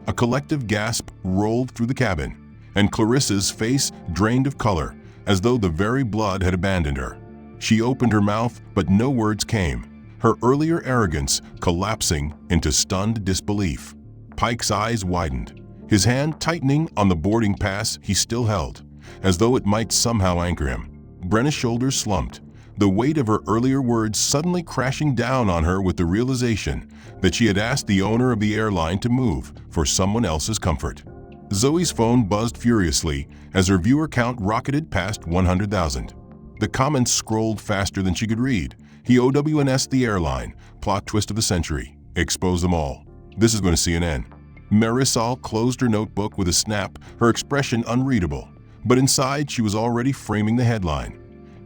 A collective gasp rolled through the cabin, and Clarissa's face drained of color, as though the very blood had abandoned her. She opened her mouth, but no words came, her earlier arrogance collapsing into stunned disbelief. Pike's eyes widened, his hand tightening on the boarding pass he still held, as though it might somehow anchor him. Brenna's shoulders slumped, the weight of her earlier words suddenly crashing down on her with the realization that she had asked the owner of the airline to move for someone else's comfort. Zoe's phone buzzed furiously as her viewer count rocketed past 100,000. The comments scrolled faster than she could read. He OWNS'd the airline, plot twist of the century, expose them all. This is going to CNN. Marisol closed her notebook with a snap, her expression unreadable. But inside, she was already framing the headline.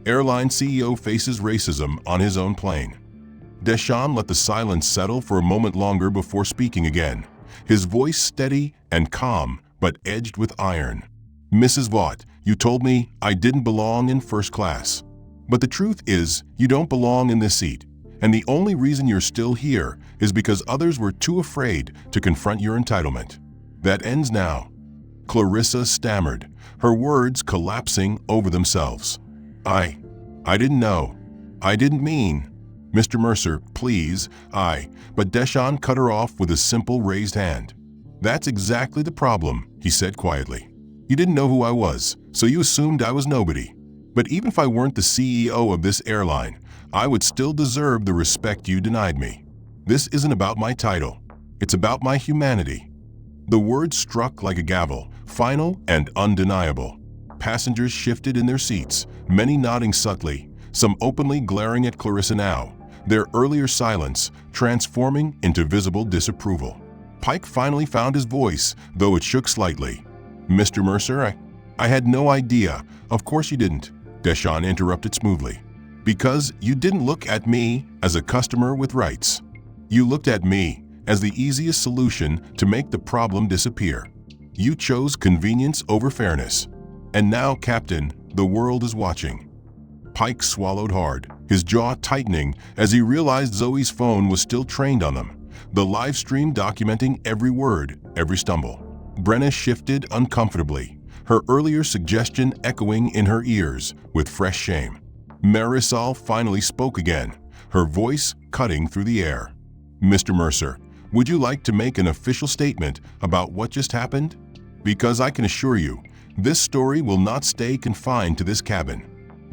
Airline CEO faces racism on his own plane. Deshawn let the silence settle for a moment longer before speaking again, his voice steady and calm, but edged with iron. "Mrs. Wacth, you told me I didn't belong in first class. But the truth is, you don't belong in this seat. And the only reason you're still here is because others were too afraid to confront your entitlement. That ends now." Clarissa stammered, her words collapsing over themselves. I didn't know. I didn't mean. Mr. Mercer, please, But Deshawn cut her off with a simple raised hand. "That's exactly the problem," he said quietly. "You didn't know who I was, so you assumed I was nobody. But even if I weren't the CEO of this airline, I would still deserve the respect you denied me. This isn't about my title. It's about my humanity." The words struck like a gavel, final and undeniable. Passengers shifted in their seats, many nodding subtly, some openly glaring at Clarissa now, their earlier silence transforming into visible disapproval. Pike finally found his voice, though it shook slightly. "Mr. Mercer, I had no idea." "Of course you didn't," Deshawn interrupted smoothly. "Because you didn't look at me as a customer with rights. You looked at me as the easiest solution to make the problem disappear. You chose convenience over fairness. And now, Captain, the world is watching." Pike swallowed hard, his jaw tightening as he realized Zoe's phone was still trained on them, the live stream documenting every word, every stumble. Brenna shifted uncomfortably, her earlier suggestion echoing in her ears with fresh shame. Marisol finally spoke again, her voice cutting through the air. "Mr. Mercer, would you like to make an official statement about what just happened? Because I can assure you, this story will not stay confined to this cabin."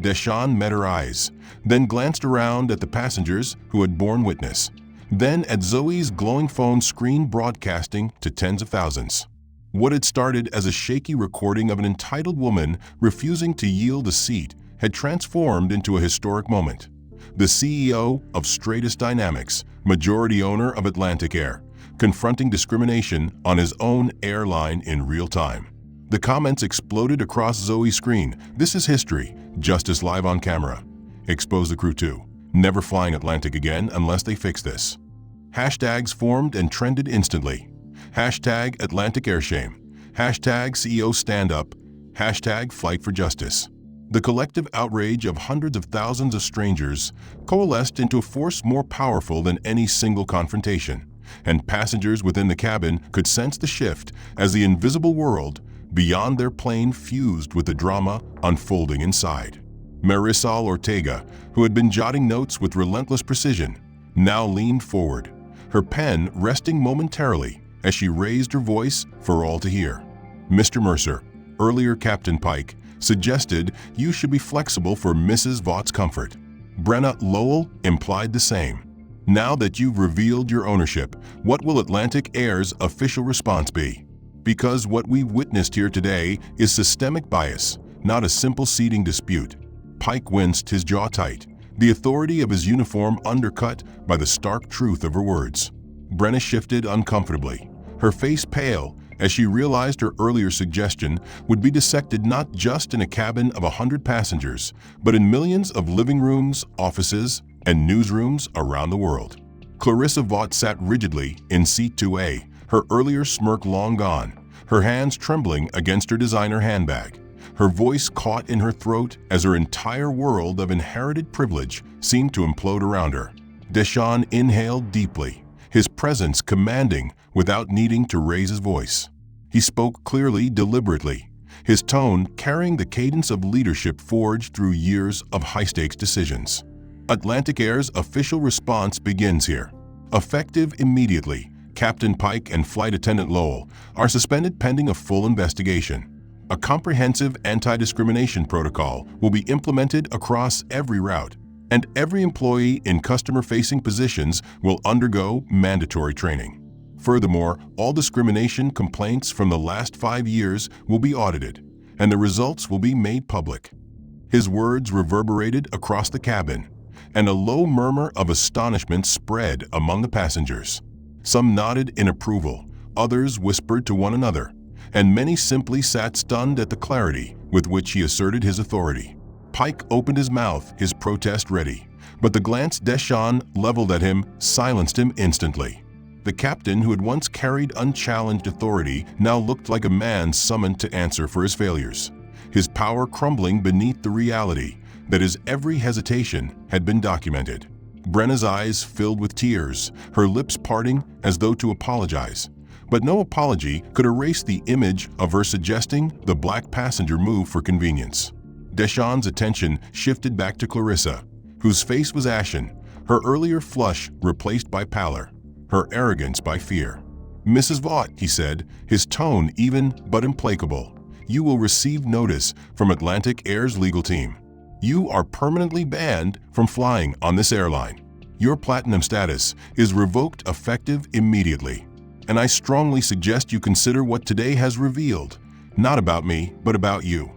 Deshawn met her eyes, then glanced around at the passengers who had borne witness, then at Zoe's glowing phone screen broadcasting to tens of thousands. What had started as a shaky recording of an entitled woman refusing to yield a seat had transformed into a historic moment. The CEO of Stratus Dynamics, majority owner of Atlantic Air, confronting discrimination on his own airline in real time. The comments exploded across Zoe's screen. "This is history. Justice live on camera. Expose the crew too. Never flying Atlantic again unless they fix this." Hashtags formed and trended instantly. Hashtag Atlantic Airshame. Hashtag CEO Stand Up. Hashtag Flight for Justice. The collective outrage of hundreds of thousands of strangers coalesced into a force more powerful than any single confrontation, and passengers within the cabin could sense the shift as the invisible world beyond their plane fused with the drama unfolding inside. Marisol Ortega, who had been jotting notes with relentless precision, now leaned forward, her pen resting momentarily as she raised her voice for all to hear. "Mr. Mercer, earlier Captain Pike, suggested you should be flexible for Mrs. Wacth's comfort. Brenna Lowell implied the same. Now that you've revealed your ownership, what will Atlantic Air's official response be? Because what we've witnessed here today is systemic bias, not a simple seating dispute. Pike winced, his jaw tight, the authority of his uniform undercut by the stark truth of her words. Brenna shifted uncomfortably, her face pale, as she realized her earlier suggestion would be dissected not just in a cabin of 100 passengers, but in millions of living rooms, offices, and newsrooms around the world. Clarissa Wacth sat rigidly in seat 2A, her earlier smirk long gone, her hands trembling against her designer handbag. Her voice caught in her throat as her entire world of inherited privilege seemed to implode around her. Deshawn inhaled deeply, his presence commanding without needing to raise his voice. He spoke clearly, deliberately, his tone carrying the cadence of leadership forged through years of high-stakes decisions. Atlantic Air's official response begins here. Effective immediately, Captain Pike and Flight Attendant Lowell are suspended pending a full investigation. A comprehensive anti-discrimination protocol will be implemented across every route, and every employee in customer-facing positions will undergo mandatory training. Furthermore, all discrimination complaints from the last 5 years will be audited, and the results will be made public. His words reverberated across the cabin, and a low murmur of astonishment spread among the passengers. Some nodded in approval, others whispered to one another, and many simply sat stunned at the clarity with which he asserted his authority. Pike opened his mouth, his protest ready, but the glance Deshawn leveled at him silenced him instantly. The captain, who had once carried unchallenged authority, now looked like a man summoned to answer for his failures, his power crumbling beneath the reality that his every hesitation had been documented. Brenna's eyes filled with tears, her lips parting as though to apologize. But no apology could erase the image of her suggesting the black passenger move for convenience. Deshawn's attention shifted back to Clarissa, whose face was ashen, her earlier flush replaced by pallor, her arrogance by fear. "Mrs. Wacth," he said, his tone even but implacable, "you will receive notice from Atlantic Air's legal team. You are permanently banned from flying on this airline. Your platinum status is revoked effective immediately. And I strongly suggest you consider what today has revealed, not about me, but about you."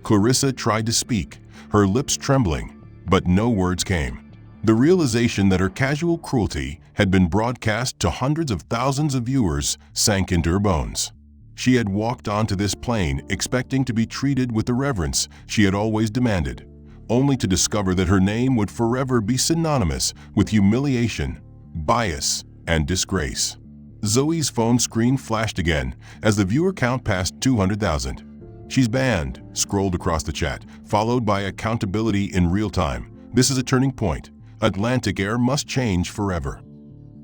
Clarissa tried to speak, her lips trembling, but no words came. The realization that her casual cruelty had been broadcast to hundreds of thousands of viewers sank into her bones. She had walked onto this plane expecting to be treated with the reverence she had always demanded, only to discover that her name would forever be synonymous with humiliation, bias, and disgrace. Zoe's phone screen flashed again as the viewer count passed 200,000. "She's banned," scrolled across the chat, followed by accountability in real time. "This is a turning point. Atlantic Air must change forever."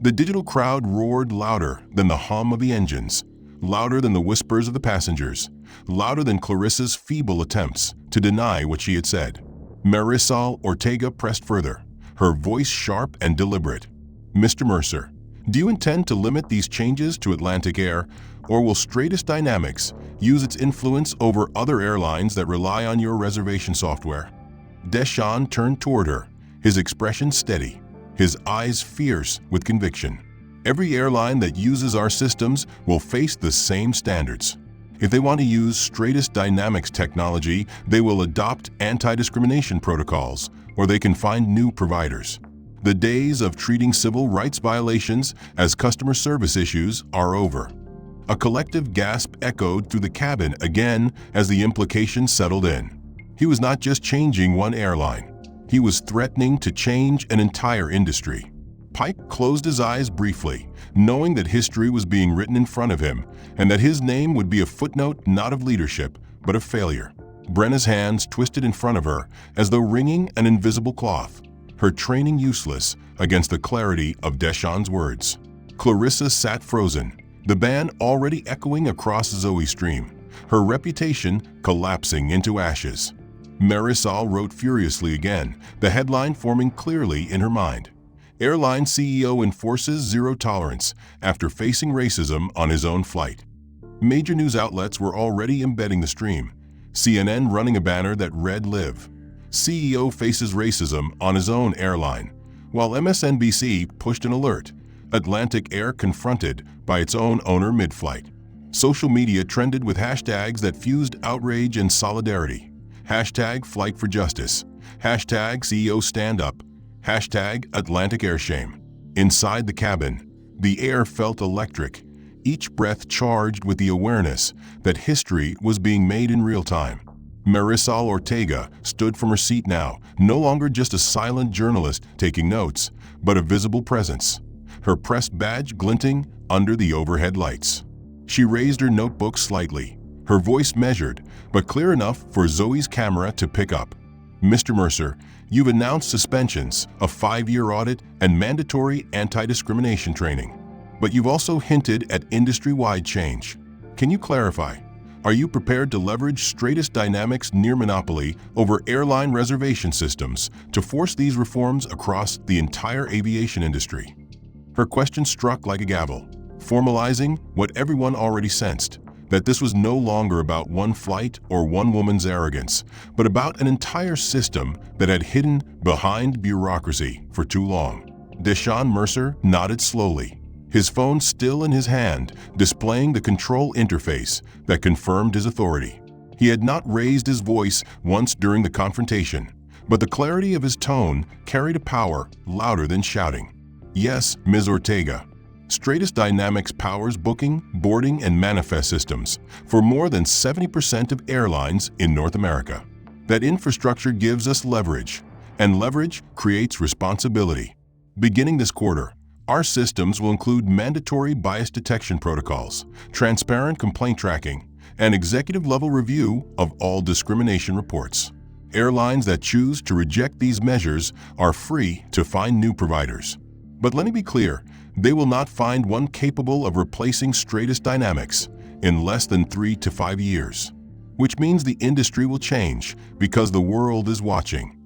The digital crowd roared louder than the hum of the engines, louder than the whispers of the passengers, louder than Clarissa's feeble attempts to deny what she had said. Marisol Ortega pressed further, her voice sharp and deliberate. "Mr. Mercer, do you intend to limit these changes to Atlantic Air, or will Stratus Dynamics use its influence over other airlines that rely on your reservation software?" Deshawn turned toward her, his expression steady, his eyes fierce with conviction. "Every airline that uses our systems will face the same standards. If they want to use Stratus Dynamics technology, they will adopt anti-discrimination protocols, or they can find new providers. The days of treating civil rights violations as customer service issues are over." A collective gasp echoed through the cabin again as the implications settled in. He was not just changing one airline. He was threatening to change an entire industry. Pike closed his eyes briefly, knowing that history was being written in front of him and that his name would be a footnote not of leadership, but of failure. Brenna's hands twisted in front of her as though wringing an invisible cloth, her training useless against the clarity of Deshawn's words. Clarissa sat frozen, the ban already echoing across Zoe's stream, her reputation collapsing into ashes. Marisol wrote furiously again, the headline forming clearly in her mind. "Airline CEO enforces zero tolerance after facing racism on his own flight." Major news outlets were already embedding the stream, CNN running a banner that read "Live. CEO faces racism on his own airline," while MSNBC pushed an alert. Atlantic Air confronted by its own owner mid-flight. Social media trended with hashtags that fused outrage and solidarity. Hashtag Flight for Justice. Hashtag CEO Stand Up. Hashtag Atlantic Air Shame. Inside the cabin, the air felt electric, each breath charged with the awareness that history was being made in real time. Marisol Ortega stood from her seat now, no longer just a silent journalist taking notes, but a visible presence, her press badge glinting under the overhead lights. She raised her notebook slightly, her voice measured, but clear enough for Zoe's camera to pick up. Mr. Mercer, you've announced suspensions, a 5-year audit, and mandatory anti-discrimination training. But you've also hinted at industry-wide change. Can you clarify? Are you prepared to leverage Stratus Dynamics' near monopoly over airline reservation systems to force these reforms across the entire aviation industry? Her question struck like a gavel, formalizing what everyone already sensed, that this was no longer about one flight or one woman's arrogance, but about an entire system that had hidden behind bureaucracy for too long. Deshaun Mercer nodded slowly, his phone still in his hand, displaying the control interface that confirmed his authority. He had not raised his voice once during the confrontation, but the clarity of his tone carried a power louder than shouting. Yes, Ms. Ortega. Stratus Dynamics powers booking, boarding, and manifest systems for more than 70% of airlines in North America. That infrastructure gives us leverage, and leverage creates responsibility. Beginning this quarter, our systems will include mandatory bias detection protocols, transparent complaint tracking, and executive-level review of all discrimination reports. Airlines that choose to reject these measures are free to find new providers. But let me be clear, they will not find one capable of replacing Stratus Dynamics in less than 3 to 5 years. Which means the industry will change because the world is watching.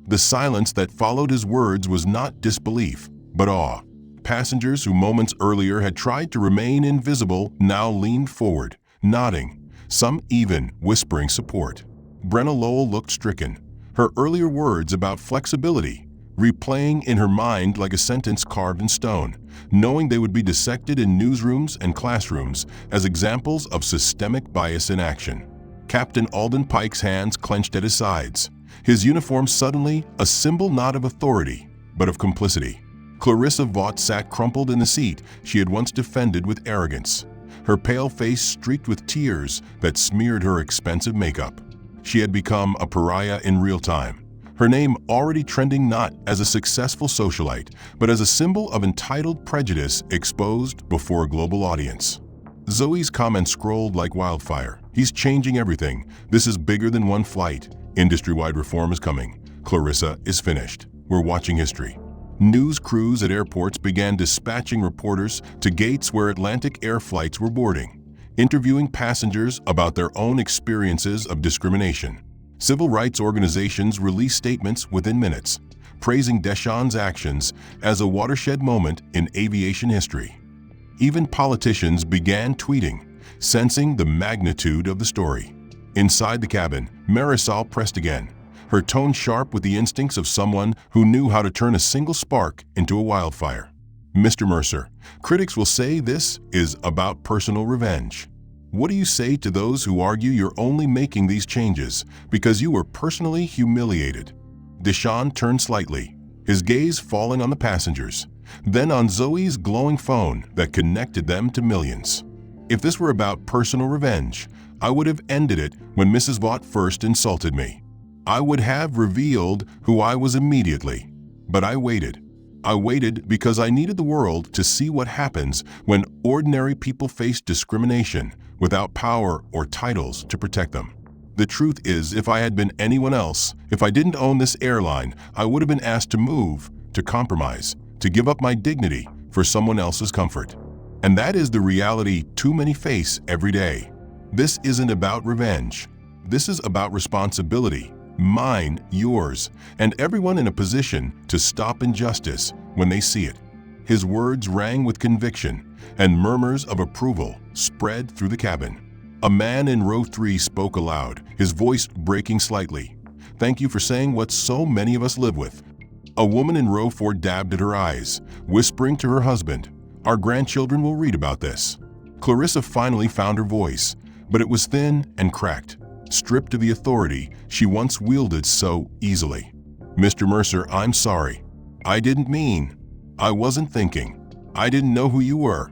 The silence that followed his words was not disbelief, but awe. Passengers who moments earlier had tried to remain invisible now leaned forward, nodding, some even whispering support. Brenna Lowell looked stricken, her earlier words about flexibility replaying in her mind like a sentence carved in stone, knowing they would be dissected in newsrooms and classrooms as examples of systemic bias in action. Captain Alden Pike's hands clenched at his sides, his uniform suddenly a symbol not of authority, but of complicity. Clarissa Wacth sat crumpled in the seat she had once defended with arrogance, her pale face streaked with tears that smeared her expensive makeup. She had become a pariah in real time, her name already trending not as a successful socialite, but as a symbol of entitled prejudice exposed before a global audience. Zoe's comments scrolled like wildfire. He's changing everything. This is bigger than one flight. Industry-wide reform is coming. Clarissa is finished. We're watching history. News crews at airports began dispatching reporters to gates where Atlantic Air flights were boarding, interviewing passengers about their own experiences of discrimination. Civil rights organizations released statements within minutes, praising Deshaun's actions as a watershed moment in aviation history. Even politicians began tweeting, sensing the magnitude of the story. Inside the cabin, Marisol pressed again, her tone sharp with the instincts of someone who knew how to turn a single spark into a wildfire. Mr. Mercer, critics will say this is about personal revenge. What do you say to those who argue you're only making these changes because you were personally humiliated? Deshaun turned slightly, his gaze falling on the passengers, then on Zoe's glowing phone that connected them to millions. If this were about personal revenge, I would have ended it when Mrs. Wacth first insulted me. I would have revealed who I was immediately. But I waited. I waited because I needed the world to see what happens when ordinary people face discrimination without power or titles to protect them. The truth is, if I had been anyone else, if I didn't own this airline, I would have been asked to move, to compromise, to give up my dignity for someone else's comfort. And that is the reality too many face every day. This isn't about revenge. This is about responsibility. Mine, yours, and everyone in a position to stop injustice when they see it. His words rang with conviction, and murmurs of approval spread through the cabin. A man in row 3 spoke aloud, his voice breaking slightly. Thank you for saying what so many of us live with. A woman in row 4 dabbed at her eyes, whispering to her husband, "Our grandchildren will read about this." Clarissa finally found her voice, but it was thin and cracked, stripped of the authority she once wielded so easily. "Mr. Mercer, I'm sorry. I didn't mean. I wasn't thinking. I didn't know who you were."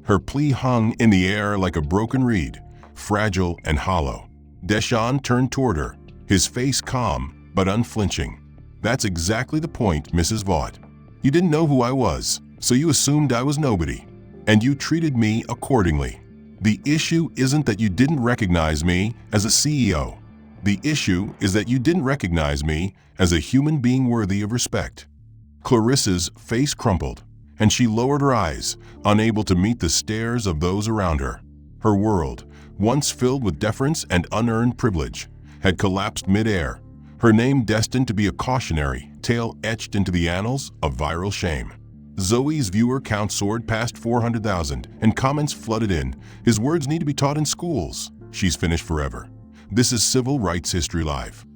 Her plea hung in the air like a broken reed, fragile and hollow. Deshawn turned toward her, his face calm but unflinching. "That's exactly the point, Mrs. Wacth. You didn't know who I was, so you assumed I was nobody, and you treated me accordingly. The issue isn't that you didn't recognize me as a CEO. The issue is that you didn't recognize me as a human being worthy of respect." Clarissa's face crumpled, and she lowered her eyes, unable to meet the stares of those around her. Her world, once filled with deference and unearned privilege, had collapsed mid-air, her name destined to be a cautionary tale etched into the annals of viral shame. Zoe's viewer count soared past 400,000, and comments flooded in. "His words need to be taught in schools. She's finished forever." This is Civil Rights History Live.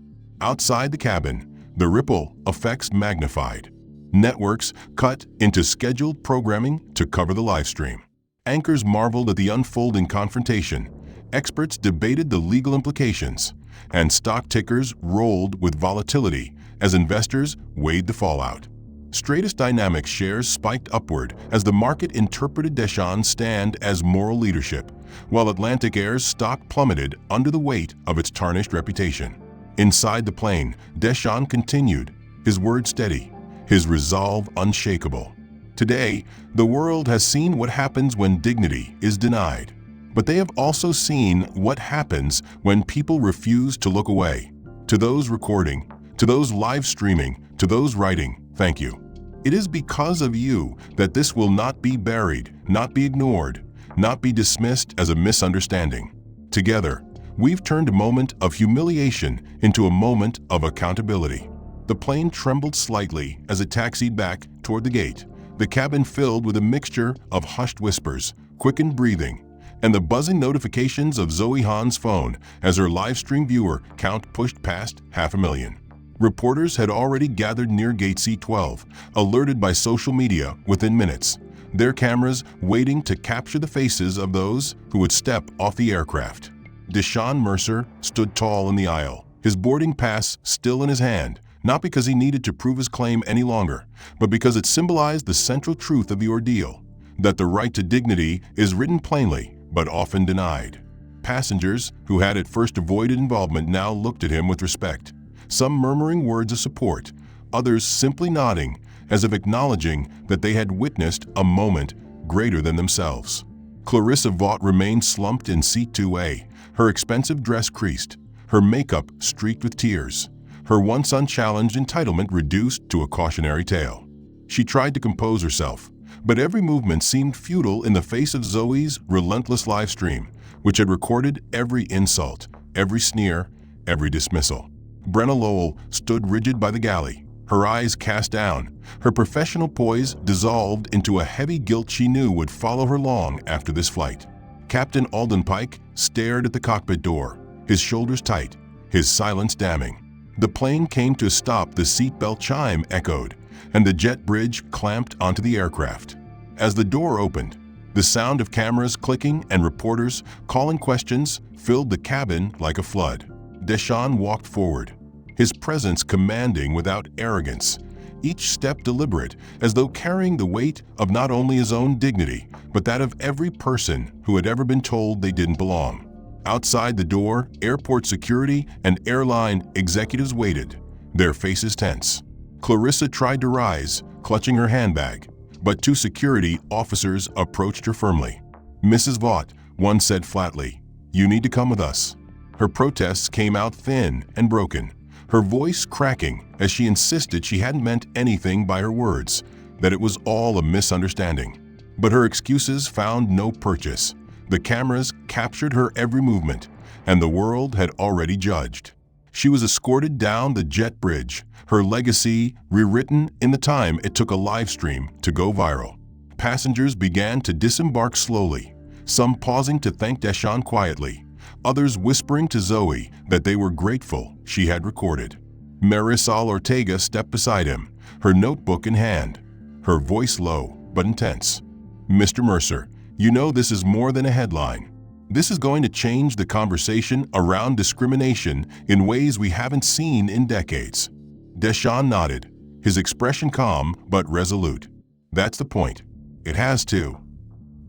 Outside the cabin, the ripple effects magnified. Networks cut into scheduled programming to cover the live stream. Anchors marveled at the unfolding confrontation. Experts debated the legal implications, and stock tickers rolled with volatility as investors weighed the fallout. Stratus Dynamics shares spiked upward as the market interpreted Deshawn's stand as moral leadership, while Atlantic Air's stock plummeted under the weight of its tarnished reputation. Inside the plane, Deshawn continued, his word steady, his resolve unshakable. Today, the world has seen what happens when dignity is denied. But they have also seen what happens when people refuse to look away. To those recording, to those live streaming, to those writing, thank you. It is because of you that this will not be buried, not be ignored, not be dismissed as a misunderstanding. Together, we've turned a moment of humiliation into a moment of accountability. The plane trembled slightly as it taxied back toward the gate, the cabin filled with a mixture of hushed whispers, quickened breathing, and the buzzing notifications of Zoe Hahn's phone as her live-stream viewer count pushed past 500,000. Reporters had already gathered near Gate C-12, alerted by social media within minutes, their cameras waiting to capture the faces of those who would step off the aircraft. Deshawn Mercer stood tall in the aisle, his boarding pass still in his hand, not because he needed to prove his claim any longer, but because it symbolized the central truth of the ordeal, that the right to dignity is written plainly but often denied. Passengers who had at first avoided involvement now looked at him with respect, some murmuring words of support, others simply nodding as if acknowledging that they had witnessed a moment greater than themselves. Clarissa Wacth remained slumped in seat 2A, her expensive dress creased, her makeup streaked with tears, her once unchallenged entitlement reduced to a cautionary tale. She tried to compose herself, but every movement seemed futile in the face of Zoe's relentless live stream, which had recorded every insult, every sneer, every dismissal. Brenna Lowell stood rigid by the galley, her eyes cast down, her professional poise dissolved into a heavy guilt she knew would follow her long after this flight. Captain Alden Pike stared at the cockpit door, his shoulders tight, his silence damning. The plane came to a stop, the seatbelt chime echoed, and the jet bridge clamped onto the aircraft. As the door opened, the sound of cameras clicking and reporters calling questions filled the cabin like a flood. Deshawn walked forward, his presence commanding without arrogance, each step deliberate, as though carrying the weight of not only his own dignity, but that of every person who had ever been told they didn't belong. Outside the door, airport security and airline executives waited, their faces tense. Clarissa tried to rise, clutching her handbag, but two security officers approached her firmly. "Mrs. Wacth," one said flatly, "you need to come with us." Her protests came out thin and broken, her voice cracking as she insisted she hadn't meant anything by her words, that it was all a misunderstanding. But her excuses found no purchase. The cameras captured her every movement, and the world had already judged. She was escorted down the jet bridge, her legacy rewritten in the time it took a live stream to go viral. Passengers began to disembark slowly, some pausing to thank Deshawn quietly, others whispering to Zoe that they were grateful she had recorded. Marisol Ortega stepped beside him, her notebook in hand, her voice low but intense. "Mr. Mercer, you know this is more than a headline. This is going to change the conversation around discrimination in ways we haven't seen in decades." Deshawn nodded, his expression calm but resolute. "That's the point. It has to."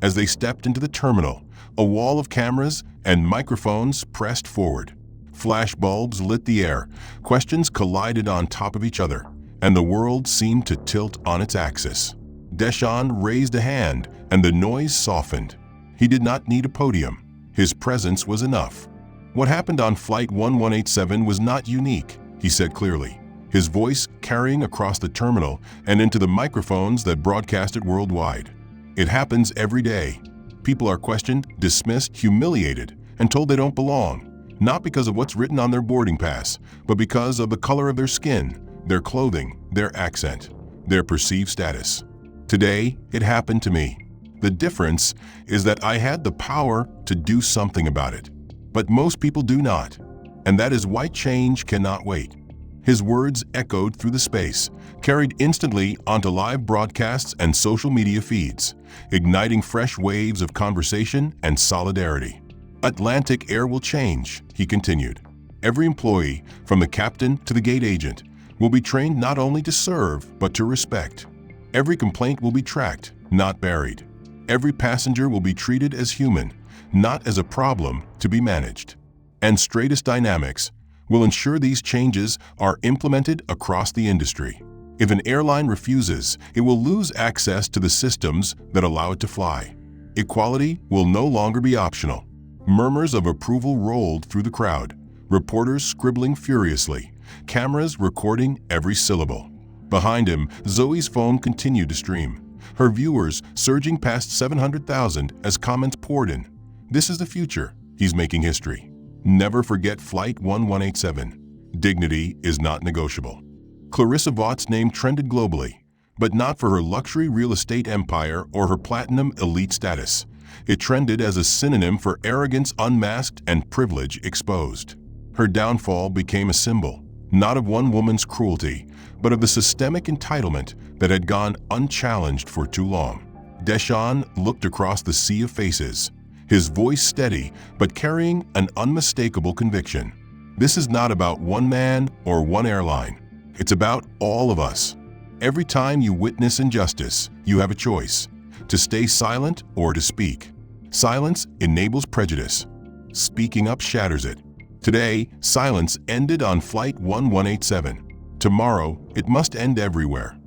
As they stepped into the terminal, a wall of cameras and microphones pressed forward. Flash bulbs lit the air, questions collided on top of each other, and the world seemed to tilt on its axis. Deshawn raised a hand, and the noise softened. He did not need a podium. His presence was enough. "What happened on Flight 1187 was not unique," he said clearly, his voice carrying across the terminal and into the microphones that broadcasted worldwide. "It happens every day. People are questioned, dismissed, humiliated, and told they don't belong, not because of what's written on their boarding pass, but because of the color of their skin, their clothing, their accent, their perceived status. Today, it happened to me. The difference is that I had the power to do something about it. But most people do not, and that is why change cannot wait." His words echoed through the space, carried instantly onto live broadcasts and social media feeds, igniting fresh waves of conversation and solidarity. "Atlantic Air will change," he continued. "Every employee, from the captain to the gate agent, will be trained not only to serve, but to respect. Every complaint will be tracked, not buried. Every passenger will be treated as human, not as a problem to be managed. And Stratus Dynamics will ensure these changes are implemented across the industry. If an airline refuses, it will lose access to the systems that allow it to fly. Equality will no longer be optional." Murmurs of approval rolled through the crowd, reporters scribbling furiously, cameras recording every syllable. Behind him, Zoe's phone continued to stream, her viewers surging past 700,000 as comments poured in. "This is the future. He's making history. Never forget Flight 1187. Dignity is not negotiable." Clarissa Vaughts' name trended globally, but not for her luxury real estate empire or her platinum elite status. It trended as a synonym for arrogance unmasked and privilege exposed. Her downfall became a symbol, not of one woman's cruelty, but of the systemic entitlement that had gone unchallenged for too long. Deshawn looked across the sea of faces, his voice steady but carrying an unmistakable conviction. "This is not about one man or one airline. It's about all of us. Every time you witness injustice, you have a choice: to stay silent or to speak. Silence enables prejudice. Speaking up shatters it. Today, silence ended on Flight 1187. Tomorrow, it must end everywhere."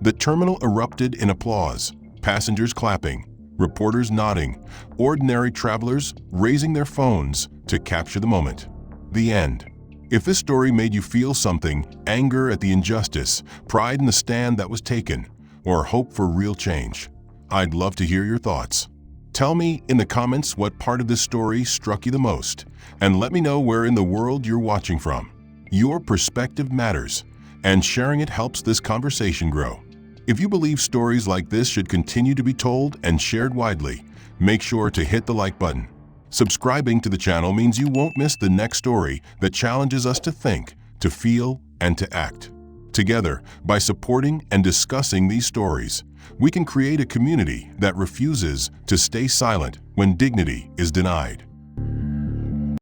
The terminal erupted in applause, passengers clapping, reporters nodding, ordinary travelers raising their phones to capture the moment. The end. If this story made you feel something, anger at the injustice, pride in the stand that was taken, or hope for real change, I'd love to hear your thoughts. Tell me in the comments what part of this story struck you the most, and let me know where in the world you're watching from. Your perspective matters, and sharing it helps this conversation grow. If you believe stories like this should continue to be told and shared widely, make sure to hit the like button. Subscribing to the channel means you won't miss the next story that challenges us to think, to feel, and to act. Together, by supporting and discussing these stories, we can create a community that refuses to stay silent when dignity is denied.